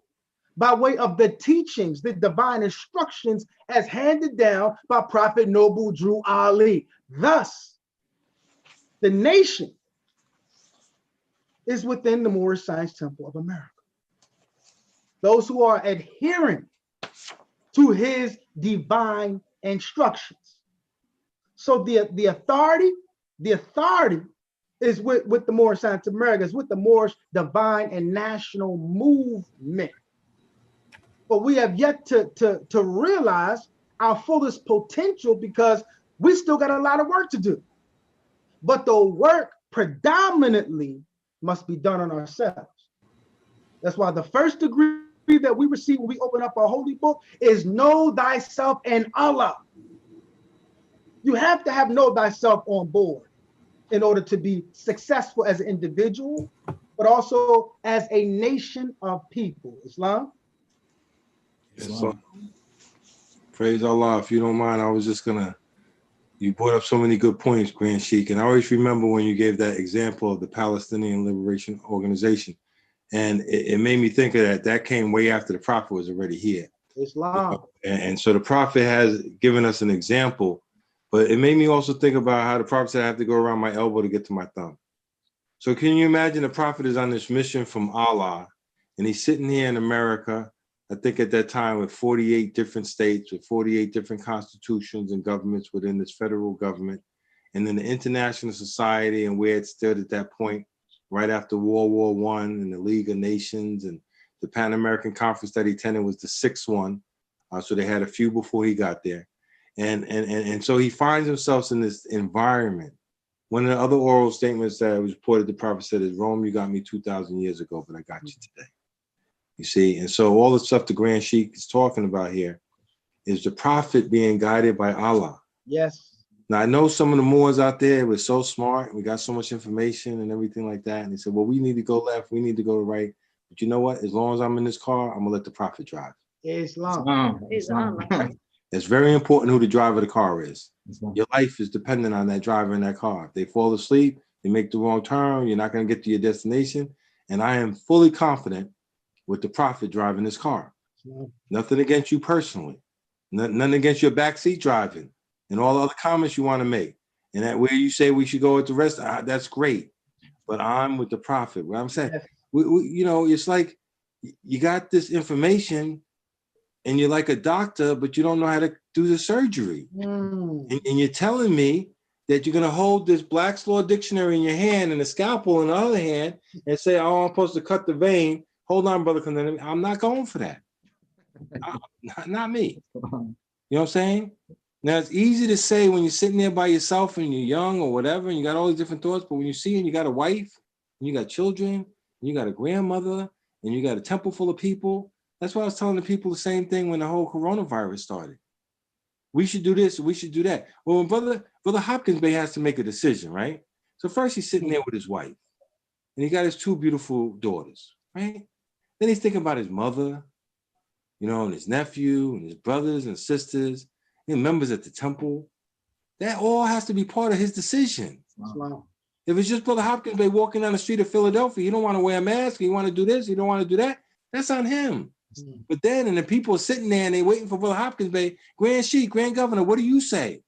by way of the teachings, the divine instructions as handed down by Prophet Noble Drew Ali. Thus, the nation is within the Moorish Science Temple of America. Those who are adhering to his divine instructions. So the authority is with the Moorish Science of America, is with the Moorish divine and national movement. But we have yet to realize our fullest potential because we still got a lot of work to do. But the work predominantly must be done on ourselves. That's why the first degree that we receive when we open up our holy book is know thyself and Allah. You have to have know thyself on board in order to be successful as an individual, but also as a nation of people. Islam? Islam. Praise Allah. If you don't mind, I was just you brought up so many good points, Grand Sheikh, and I always remember when you gave that example of the Palestinian Liberation Organization, and it made me think of that came way after the Prophet was already here. Islam. And so the Prophet has given us an example, but it made me also think about how the Prophet said I have to go around my elbow to get to my thumb. So can you imagine the Prophet is on this mission from Allah, and he's sitting here in America, I think at that time with 48 different states, with 48 different constitutions and governments within this federal government, and then the international society and where it stood at that point, right after World War I and the League of Nations and the Pan American Conference that he attended was the sixth one. So they had a few before he got there. And so he finds himself in this environment. One of the other oral statements that was reported, the Prophet said is, Rome, you got me 2,000 years ago, but I got you today. You see, and so all the stuff the Grand Sheikh is talking about here is the prophet being guided by Allah. Yes. Now, I know some of the Moors out there were so smart. We got so much information and everything like that. And they said, well, we need to go left. We need to go right. But you know what? As long as I'm in this car, I'm going to let the prophet drive. Islam. It's very important who the driver of the car is. Your life is dependent on that driver in that car. If they fall asleep, they make the wrong turn, you're not going to get to your destination. And I am fully confident with the prophet driving this car. Nothing against you personally. Nothing against your backseat driving and all the other comments you want to make. And that where you say we should go with the rest, that's great. But I'm with the prophet. What I'm saying, you know, it's like you got this information and you're like a doctor, but you don't know how to do the surgery. And you're telling me that you're going to hold this Black's Law Dictionary in your hand and a scalpel in the other hand and say, oh, I'm supposed to cut the vein. Hold on, brother. I'm not going for that. Not me. You know what I'm saying? Now, it's easy to say when you're sitting there by yourself and you're young or whatever, and you got all these different thoughts, but when you see and you got a wife, and you got children, and you got a grandmother, and you got a temple full of people, that's why I was telling the people the same thing when the whole coronavirus started. We should do this, we should do that. Well, when Brother Hopkins Bey has to make a decision, right? So first he's sitting there with his wife, and he got his two beautiful daughters, right? Then he's thinking about his mother, you know, and his nephew, and his brothers and sisters, and members at the temple. That all has to be part of his decision. Wow. If it's just Brother Hopkins Bey walking down the street of Philadelphia, he don't want to wear a mask, he want to do this, he don't want to do that, that's on him. But then, and the people are sitting there and they waiting for Brother Hopkins Bey, Grand Sheikh, Grand Governor, what do you say?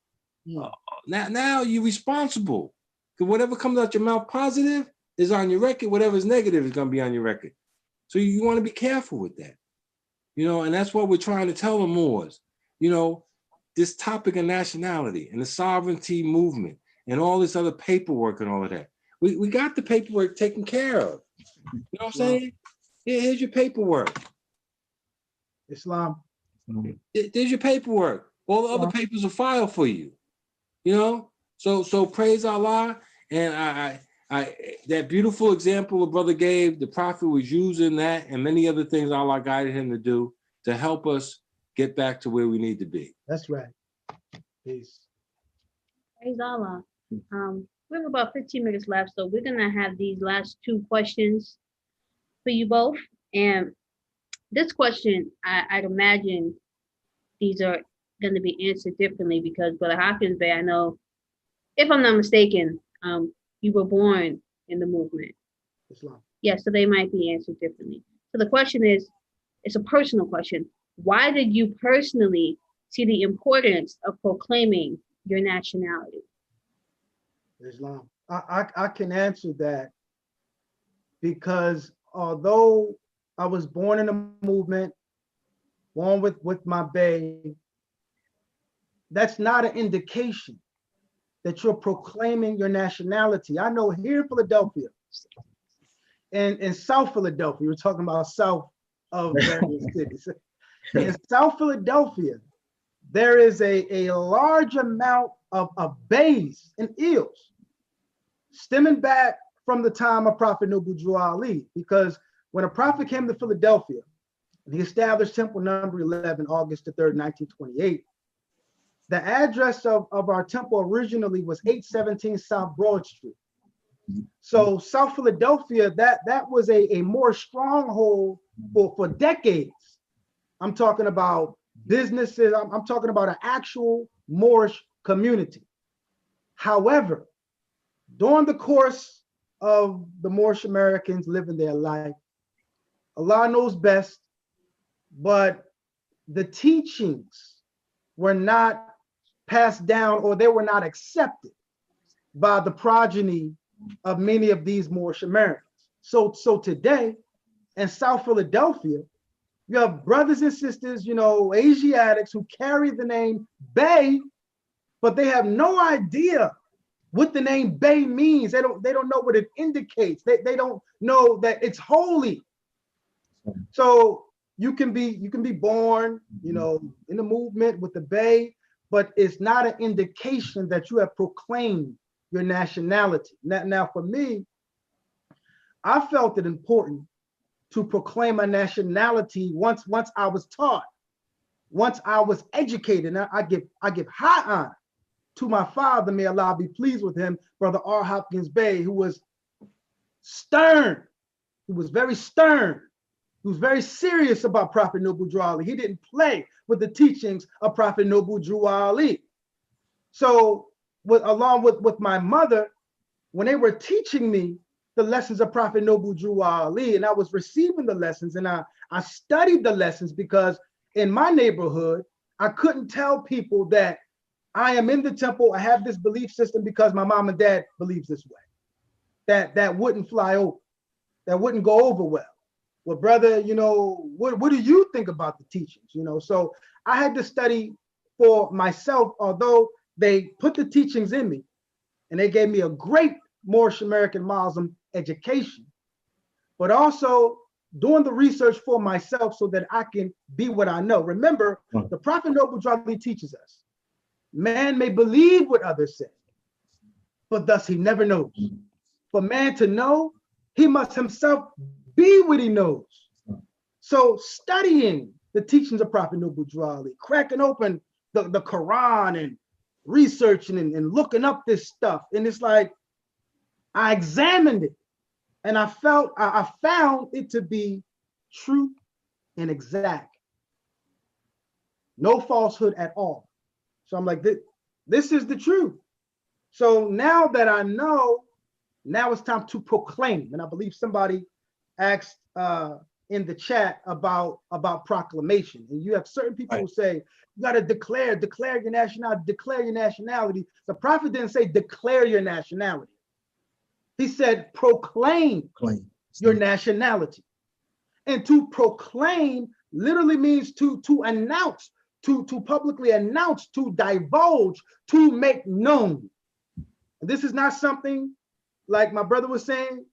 Now you're responsible. Because whatever comes out your mouth positive is on your record, whatever is negative is going to be on your record. So you want to be careful with that. You know, and that's what we're trying to tell the Moors. You know, this topic of nationality and the sovereignty movement and all this other paperwork and all of that. We got the paperwork taken care of. You know what I'm saying? Here's your paperwork. Islam. There's your paperwork. All the other papers are filed for you. You know? So praise Allah. And I that beautiful example the brother gave, the prophet was using that and many other things Allah guided him to do to help us get back to where we need to be. That's right. Peace. Praise Allah. We have about 15 minutes left, so we're gonna have these last two questions for you both. And this question, I'd imagine these are going to be answered differently because Brother Hopkins Bey, I know, if I'm not mistaken, you were born in the movement. Islam. Yeah, so they might be answered differently. So the question is, it's a personal question. Why did you personally see the importance of proclaiming your nationality? Islam. I can answer that because although I was born in a movement, born with my Bey, that's not an indication that you're proclaiming your nationality. I know here in Philadelphia, and in South Philadelphia, we're talking about south of various cities. In South Philadelphia, there is a large amount of Beys and Eels stemming back from the time of Prophet Noble Drew Ali, because when a prophet came to Philadelphia and he established temple number 11, August the 3rd, 1928, the address of our temple originally was 817 South Broad Street. So South Philadelphia, that was a more stronghold for decades. I'm talking about businesses, I'm talking about an actual Moorish community. However, during the course of the Moorish Americans living their life, Allah knows best, but the teachings were not passed down or they were not accepted by the progeny of many of these Moorish Americans. So today in South Philadelphia, you have brothers and sisters, you know, Asiatics who carry the name Bey, but they have no idea what the name Bey means. They don't know what it indicates. They don't know that it's holy. So you can be born, you know, in the movement with the Bey, but it's not an indication that you have proclaimed your nationality. Now for me, I felt it important to proclaim my nationality once I was taught, once I was educated. And I give high honor to my father, may Allah be pleased with him, Brother R. Hopkins Bey, who was stern. He was very stern. He was very serious about Prophet Noble Drew Ali. He didn't play with the teachings of Prophet Noble Drew Ali. So along with my mother, when they were teaching me the lessons of Prophet Noble Drew Ali, and I was receiving the lessons, and I studied the lessons, because in my neighborhood, I couldn't tell people that I am in the temple, I have this belief system because my mom and dad believes this way. That wouldn't fly over. That wouldn't go over well. Well, brother, you know, what do you think about the teachings? You know, so I had to study for myself, although they put the teachings in me and they gave me a great Moorish American Muslim education, but also doing the research for myself so that I can be what I know. Remember, the Prophet Noble Drew Ali teaches us, man may believe what others say, but thus he never knows. For man to know, he must himself be what he knows. So studying the teachings of Prophet Noble Drew Ali, cracking open the Quran and researching and looking up this stuff. And it's like, I examined it and I found it to be true and exact. No falsehood at all. So I'm like, this is the truth. So now that I know, now it's time to proclaim. And I believe somebody asked in the chat about proclamation. And you have certain people who say, you got to declare your nationality, declare your nationality. The prophet didn't say declare your nationality. He said proclaim your nationality. And to proclaim literally means to announce, to publicly announce, to divulge, to make known. And this is not something, like my brother was saying,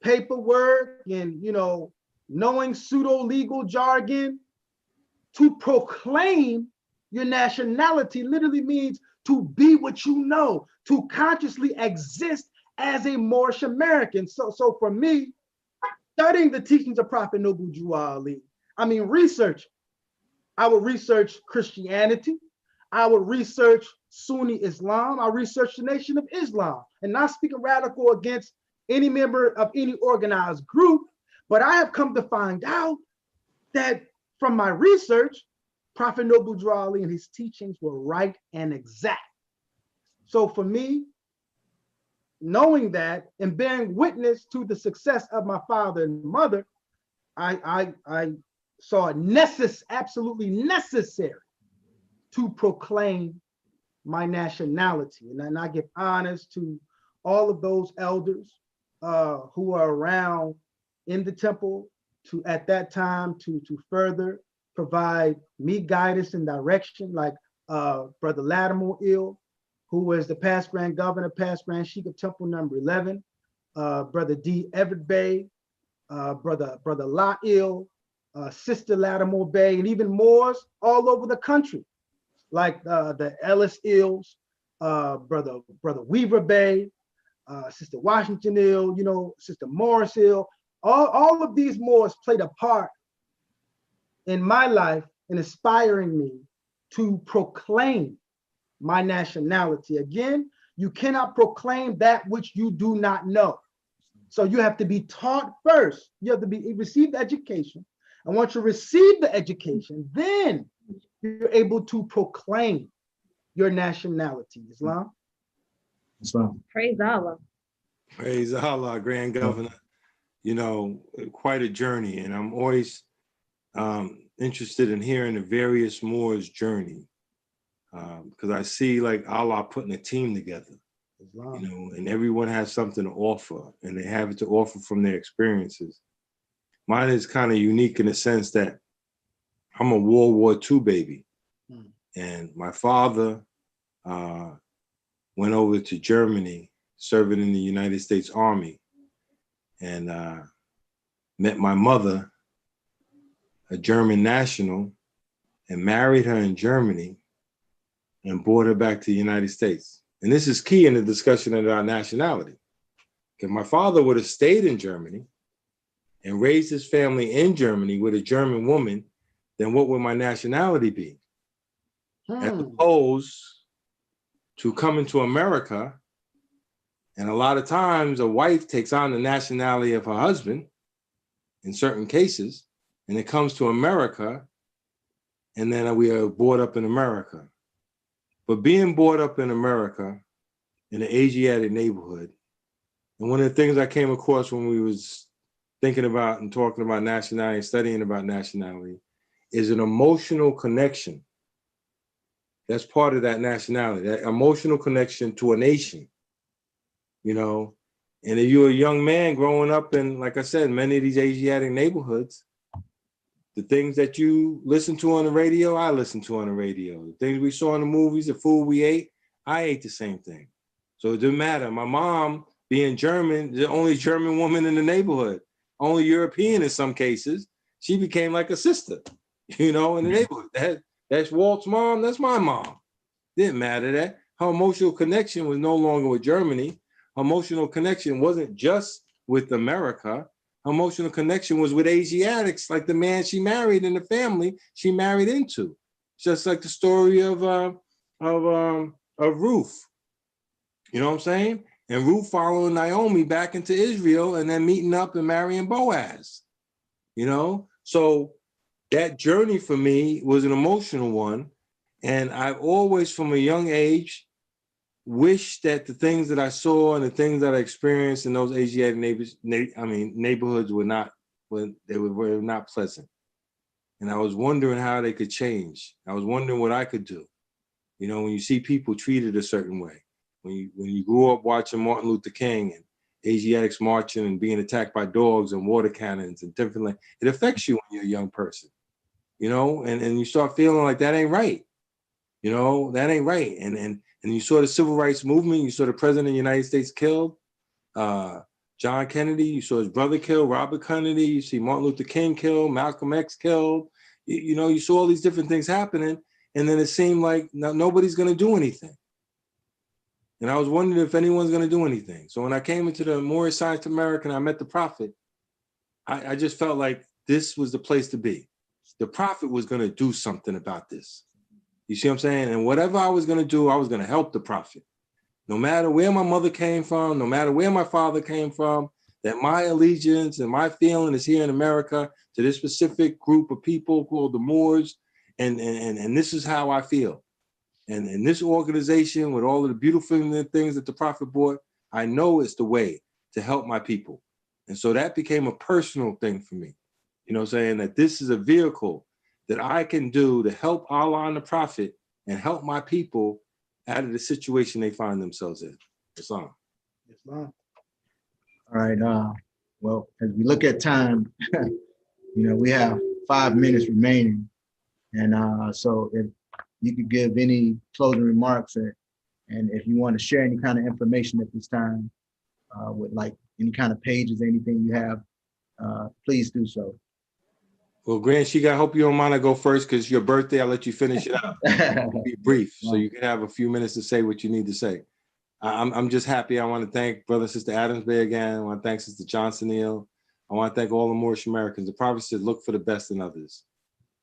paperwork and, you know, knowing pseudo-legal jargon. To proclaim your nationality literally means to be what you know, to consciously exist as a Moorish American. So for me, studying the teachings of Prophet Noble Drew Ali, I mean, research. I would research Christianity. I would research Sunni Islam. I researched the Nation of Islam, and not speaking radical against any member of any organized group, but I have come to find out that from my research, Prophet Noble Drew Ali and his teachings were right and exact. So for me, knowing that and bearing witness to the success of my father and mother, I saw it absolutely necessary to proclaim my nationality. And I give honors to all of those elders who are around in the temple at that time to further provide me guidance and direction, like Brother Latimer Ill, who was the past Grand Governor, past Grand Sheikh of Temple number 11, Brother D. Everett Bey, Brother La Ill, Sister Latimer Bey, and even Moors all over the country, like the Ellis Ills, Brother Weaver Bey, Sister Washington Ill, you know, Sister Morris Ill. All of these Moors played a part in my life in inspiring me to proclaim my nationality. Again, you cannot proclaim that which you do not know. So you have to be taught first. You have to receive the education. And once you receive the education, then you're able to proclaim your nationality. Islam? Islam. Praise Allah. Praise Allah, Grand Governor. You know, quite a journey. And I'm always interested in hearing the various Moors' journey. Because I see like Allah putting a team together, you know, and everyone has something to offer, and they have it to offer from their experiences. Mine is kind of unique in the sense that I'm a World War II baby, and my father went over to Germany, serving in the United States Army, and met my mother, a German national, and married her in Germany, and brought her back to the United States. And this is key in the discussion of our nationality. Because my father would have stayed in Germany and raised his family in Germany with a German woman, then what would my nationality be? As opposed to coming to America, and a lot of times a wife takes on the nationality of her husband in certain cases, and it comes to America, and then we are brought up in America. But being brought up in America in an Asiatic neighborhood, and one of the things I came across when we was thinking about and talking about nationality and studying about nationality is an emotional connection. That's part of that nationality, that emotional connection to a nation, you know. And if you're a young man growing up in, like I said, many of these Asiatic neighborhoods, the things that you listen to on the radio, I listen to on the radio. The things we saw in the movies, the food we ate, I ate the same thing. So it didn't matter. My mom, being German, the only German woman in the neighborhood, only European in some cases, she became like a sister, you know, in the neighborhood. That's Walt's mom, that's my mom. Didn't matter that. Her emotional connection was no longer with Germany. Her emotional connection wasn't just with America. Her emotional connection was with Asiatics, like the man she married and the family she married into. Just like the story of Ruth. You know what I'm saying? And Ruth following Naomi back into Israel and then meeting up and marrying Boaz. You know? So that journey for me was an emotional one. And I've always, from a young age, wished that the things that I saw and the things that I experienced in those Asiatic neighborhoods were not pleasant. And I was wondering how they could change. I was wondering what I could do. You know, when you see people treated a certain way, when you grew up watching Martin Luther King and Asiatics marching and being attacked by dogs and water cannons and different, like, it affects you when you're a young person, you know, and you start feeling like that ain't right. You know, that ain't right. And you saw the civil rights movement, you saw the president of the United States killed, John Kennedy, you saw his brother killed, Robert Kennedy, you see Martin Luther King killed, Malcolm X killed, you know, you saw all these different things happening, and then it seemed like nobody's gonna do anything. And I was wondering if anyone's gonna do anything. So when I came into the Moorish Science American, I met the Prophet, I just felt like this was the place to be. The Prophet was gonna do something about this. You see what I'm saying? And whatever I was going to do, I was going to help the Prophet. No matter where my mother came from, no matter where my father came from, that my allegiance and my feeling is here in America to this specific group of people called the Moors. And this is how I feel. And this organization with all of the beautiful things that the Prophet brought, I know it's the way to help my people. And so that became a personal thing for me. You know what I'm saying? That this is a vehicle that I can do to help Allah and the Prophet and help my people out of the situation they find themselves in. Islam. Islam. All right. Well, as we look at time, you know, we have 5 minutes remaining. And so if you could give any closing remarks and if you want to share any kind of information at this time with like any kind of pages, anything you have, please do so. Well, Grant, I hope you don't mind I go first because your birthday, I'll let you finish it up. Be brief, so you can have a few minutes to say what you need to say. I'm just happy. I want to thank Brother Sister Adams Bay again. I want to thank Sister Johnson Neal. I want to thank all the Moorish Americans. The Prophet said, look for the best in others.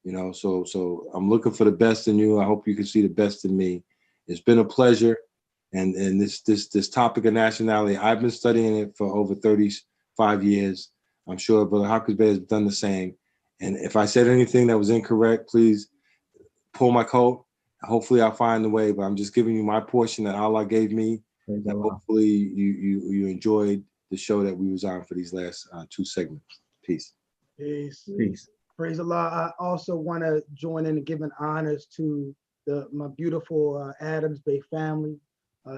You know, so I'm looking for the best in you. I hope you can see the best in me. It's been a pleasure. And this topic of nationality, I've been studying it for over 35 years. I'm sure Brother Hafiz Bey has done the same. And if I said anything that was incorrect, please pull my coat. Hopefully I'll find the way, but I'm just giving you my portion that Allah gave me. And hopefully you enjoyed the show that we was on for these last 2 segments. Peace. Peace. Peace. Praise Allah. I also want to join in and giving honors to my beautiful Adams Bay family,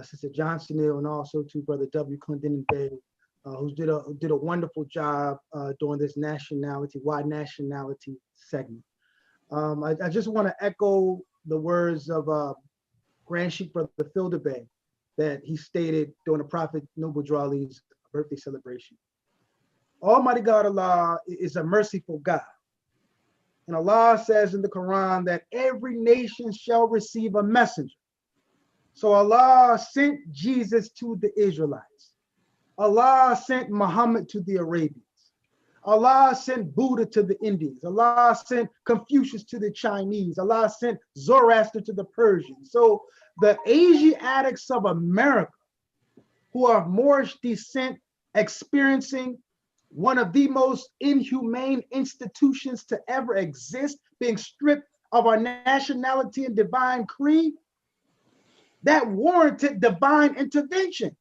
Sister Johnson Neal, and also to Brother W. Clendenin Bay, who did a wonderful job during this nationality, why nationality segment. I just want to echo the words of Grand Sheikh Brother Filder Bay that he stated during the Prophet Noble Drew Ali's birthday celebration. Almighty God Allah is a merciful God. And Allah says in the Quran that every nation shall receive a messenger. So Allah sent Jesus to the Israelites. Allah sent Muhammad to the Arabians. Allah sent Buddha to the Indians. Allah sent Confucius to the Chinese. Allah sent Zoroaster to the Persians. So the Asiatics of America, who are of Moorish descent, experiencing one of the most inhumane institutions to ever exist, being stripped of our nationality and divine creed, that warranted divine intervention.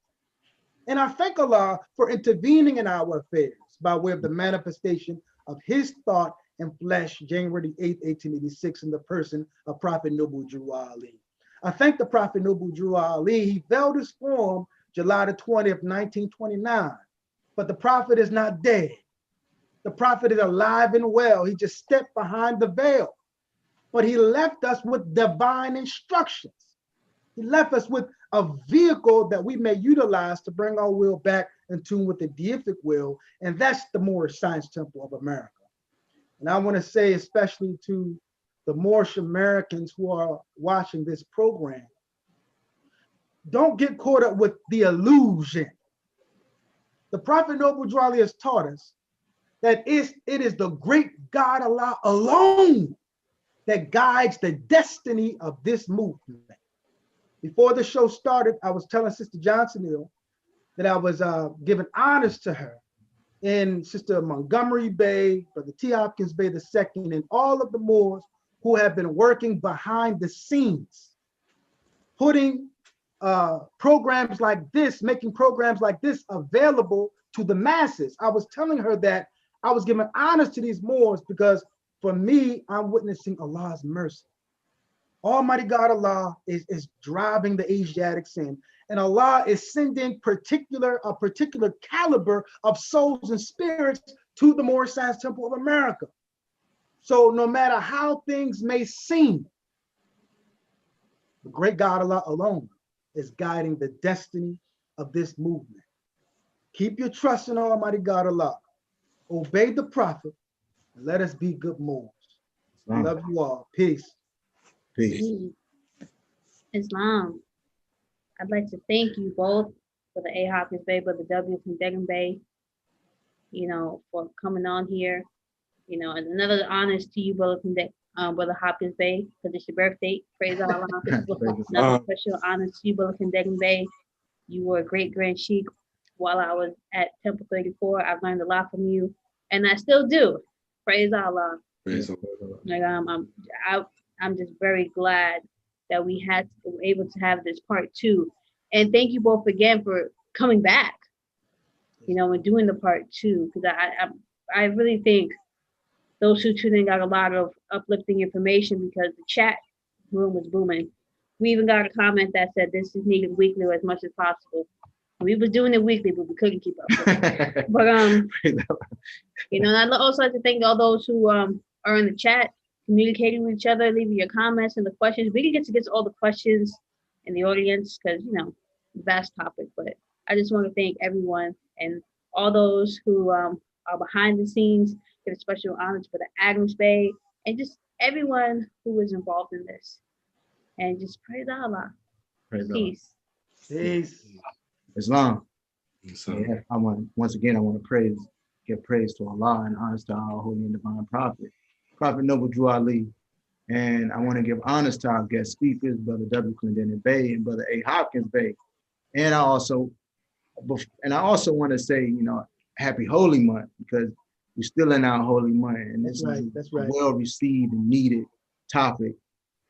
And I thank Allah for intervening in our affairs by way of the manifestation of his thought and flesh, January 8th, 1886, in the person of Prophet Noble Drew Ali. I thank the Prophet Noble Drew Ali. He veiled his form July the 20th, 1929. But the Prophet is not dead. The Prophet is alive and well. He just stepped behind the veil. But he left us with divine instructions. He left us with a vehicle that we may utilize to bring our will back in tune with the deific will, and that's the Moorish Science Temple of America. And I want to say, especially to the Moorish Americans who are watching this program, don't get caught up with the illusion. The Prophet Noble Drew Ali has taught us that it is the great God Allah alone that guides the destiny of this movement. Before the show started, I was telling Sister Johnson Hill that I was giving honors to her and Sister Montgomery Bay, Brother T. Hopkins Bay II, and all of the Moors who have been working behind the scenes, putting programs like this, making programs like this available to the masses. I was telling her that I was giving honors to these Moors because for me, I'm witnessing Allah's mercy. Almighty God Allah is driving the Asiatics in, and Allah is sending a particular caliber of souls and spirits to the Moorish Science Temple of America. So no matter how things may seem, the great God Allah alone is guiding the destiny of this movement. Keep your trust in Almighty God Allah. Obey the Prophet, and let us be good Moors. I love you all. Peace. Peace. Islam. I'd like to thank you both for the A. Hopkins Bay, Brother W. from Degan Bay, for coming on here. And another honors to you, Brother Brother Hopkins Bay, because it's your birthday. Praise Allah. Another special honors to you, Brother from Degan Bay. You were a great Grand Sheikh while I was at Temple 34. I've learned a lot from you, and I still do. Praise Allah. Praise Allah. Like, I'm just very glad that we were able to have this part 2. And thank you both again for coming back, and doing the part 2, because I really think those who tuned in got a lot of uplifting information because the chat room was booming. We even got a comment that said this is needed weekly or as much as possible. We was doing it weekly, but we couldn't keep up with it. But and I'd also like to thank all those who are in the chat, communicating with each other, leaving your comments and the questions. We didn't get to all the questions in the audience because, vast topic, but I just want to thank everyone and all those who are behind the scenes, give special honors for the Adams Bay and just everyone who was involved in this. And just praise Allah. Praise Peace. Peace. Islam. Yeah, I want to give praise to Allah and honors to our holy and divine prophet, Prophet Noble Drew Ali. And I want to give honors to our guest speakers, Brother W. Clendenin Bay and Brother A. Hopkins Bay. And I also want to say, happy Holy Month, because we're still in our Holy Month. And this is a well-received and needed topic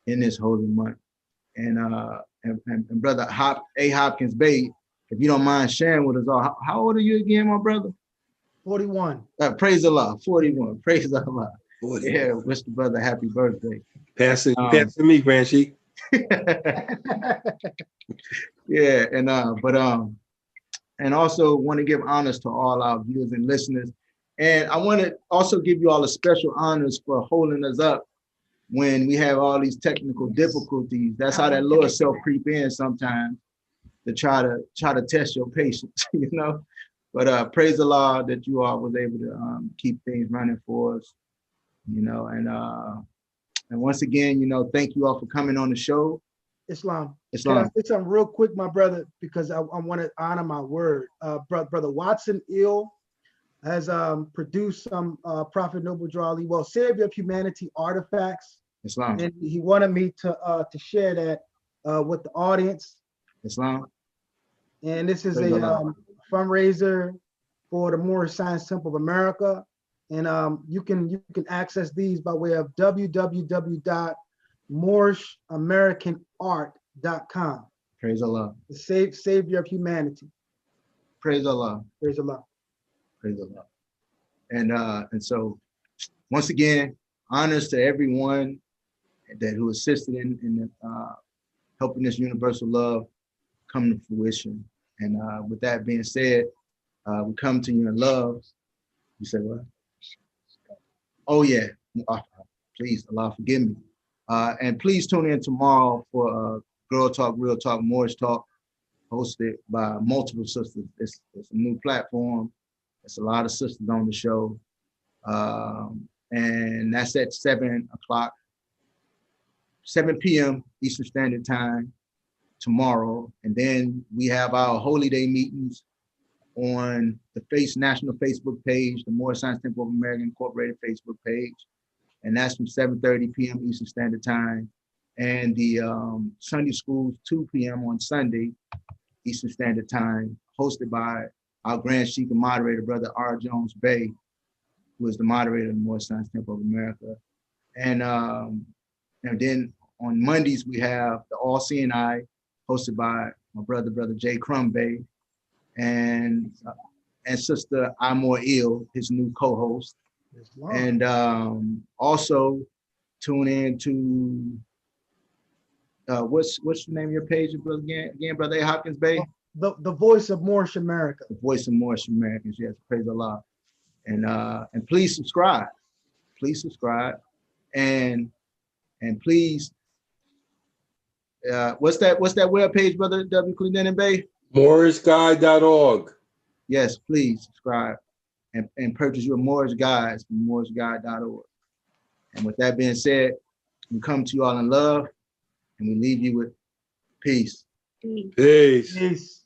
in this Holy Month. And Brother A. Hopkins Bay, if you don't mind sharing with us all, how old are you again, my brother? 41. Praise Allah, 41. Praise Allah. 40. Yeah, wish the brother happy birthday. Pass it to me, Grand Sheikh. Yeah, and also want to give honors to all our viewers and listeners. And I want to also give you all a special honors for holding us up when we have all these technical difficulties. That's how that lower self creep in sometimes to try to test your patience, But praise Allah that you all was able to keep things running for us, and once again, thank you all for coming on the show. Islam. Can I say something real quick, my brother, because I want to honor my word. Brother Watson Ill, has produced some Prophet Noble Drew Ali, well, Savior of Humanity artifacts. Islam. And he wanted me to share that with the audience. Islam. And this is Praise a Allah. fundraiser for the Moorish Science Temple of America. And you can access these by way of www.moorishamericanart.com. Praise Allah. The Savior of Humanity. Praise Allah. Praise Allah. Praise Allah. And so once again, honors to everyone who assisted in helping this universal love come to fruition. And with that being said, we come to you in love. You say what? Oh yeah. Please, Allah forgive me. And please tune in tomorrow for Girl Talk, Real Talk, Moorish Talk, hosted by multiple sisters. It's a new platform. It's a lot of sisters on the show. And that's at 7 p.m. Eastern Standard Time tomorrow. And then we have our Holy Day meetings on the National Facebook page, the Moorish Science Temple of America Incorporated Facebook page. And that's from 7:30 p.m. Eastern Standard Time. And the Sunday schools, 2 p.m. on Sunday, Eastern Standard Time, hosted by our Grand Sheikh and moderator, Brother R. Jones Bey, who is the moderator of the Moorish Science Temple of America. And then on Mondays, we have the All Seeing Eye, hosted by my brother J. Crum Bey, and Sister Amor Il, his new co-host. And also tune in to what's the name of your page, brother? Again, Brother A. Hopkins Bey? The Voice of Moorish America. The Voice of Moorish Americans. Yes, praise Allah. And please subscribe. Please subscribe. And please, what's that web page, Brother W. Clendenin Bey? Moorishguide.org. Yes, please subscribe and purchase your Moorish Guides from moorishguide.org. And with that being said, we come to you all in love, and we leave you with peace. Peace. Peace.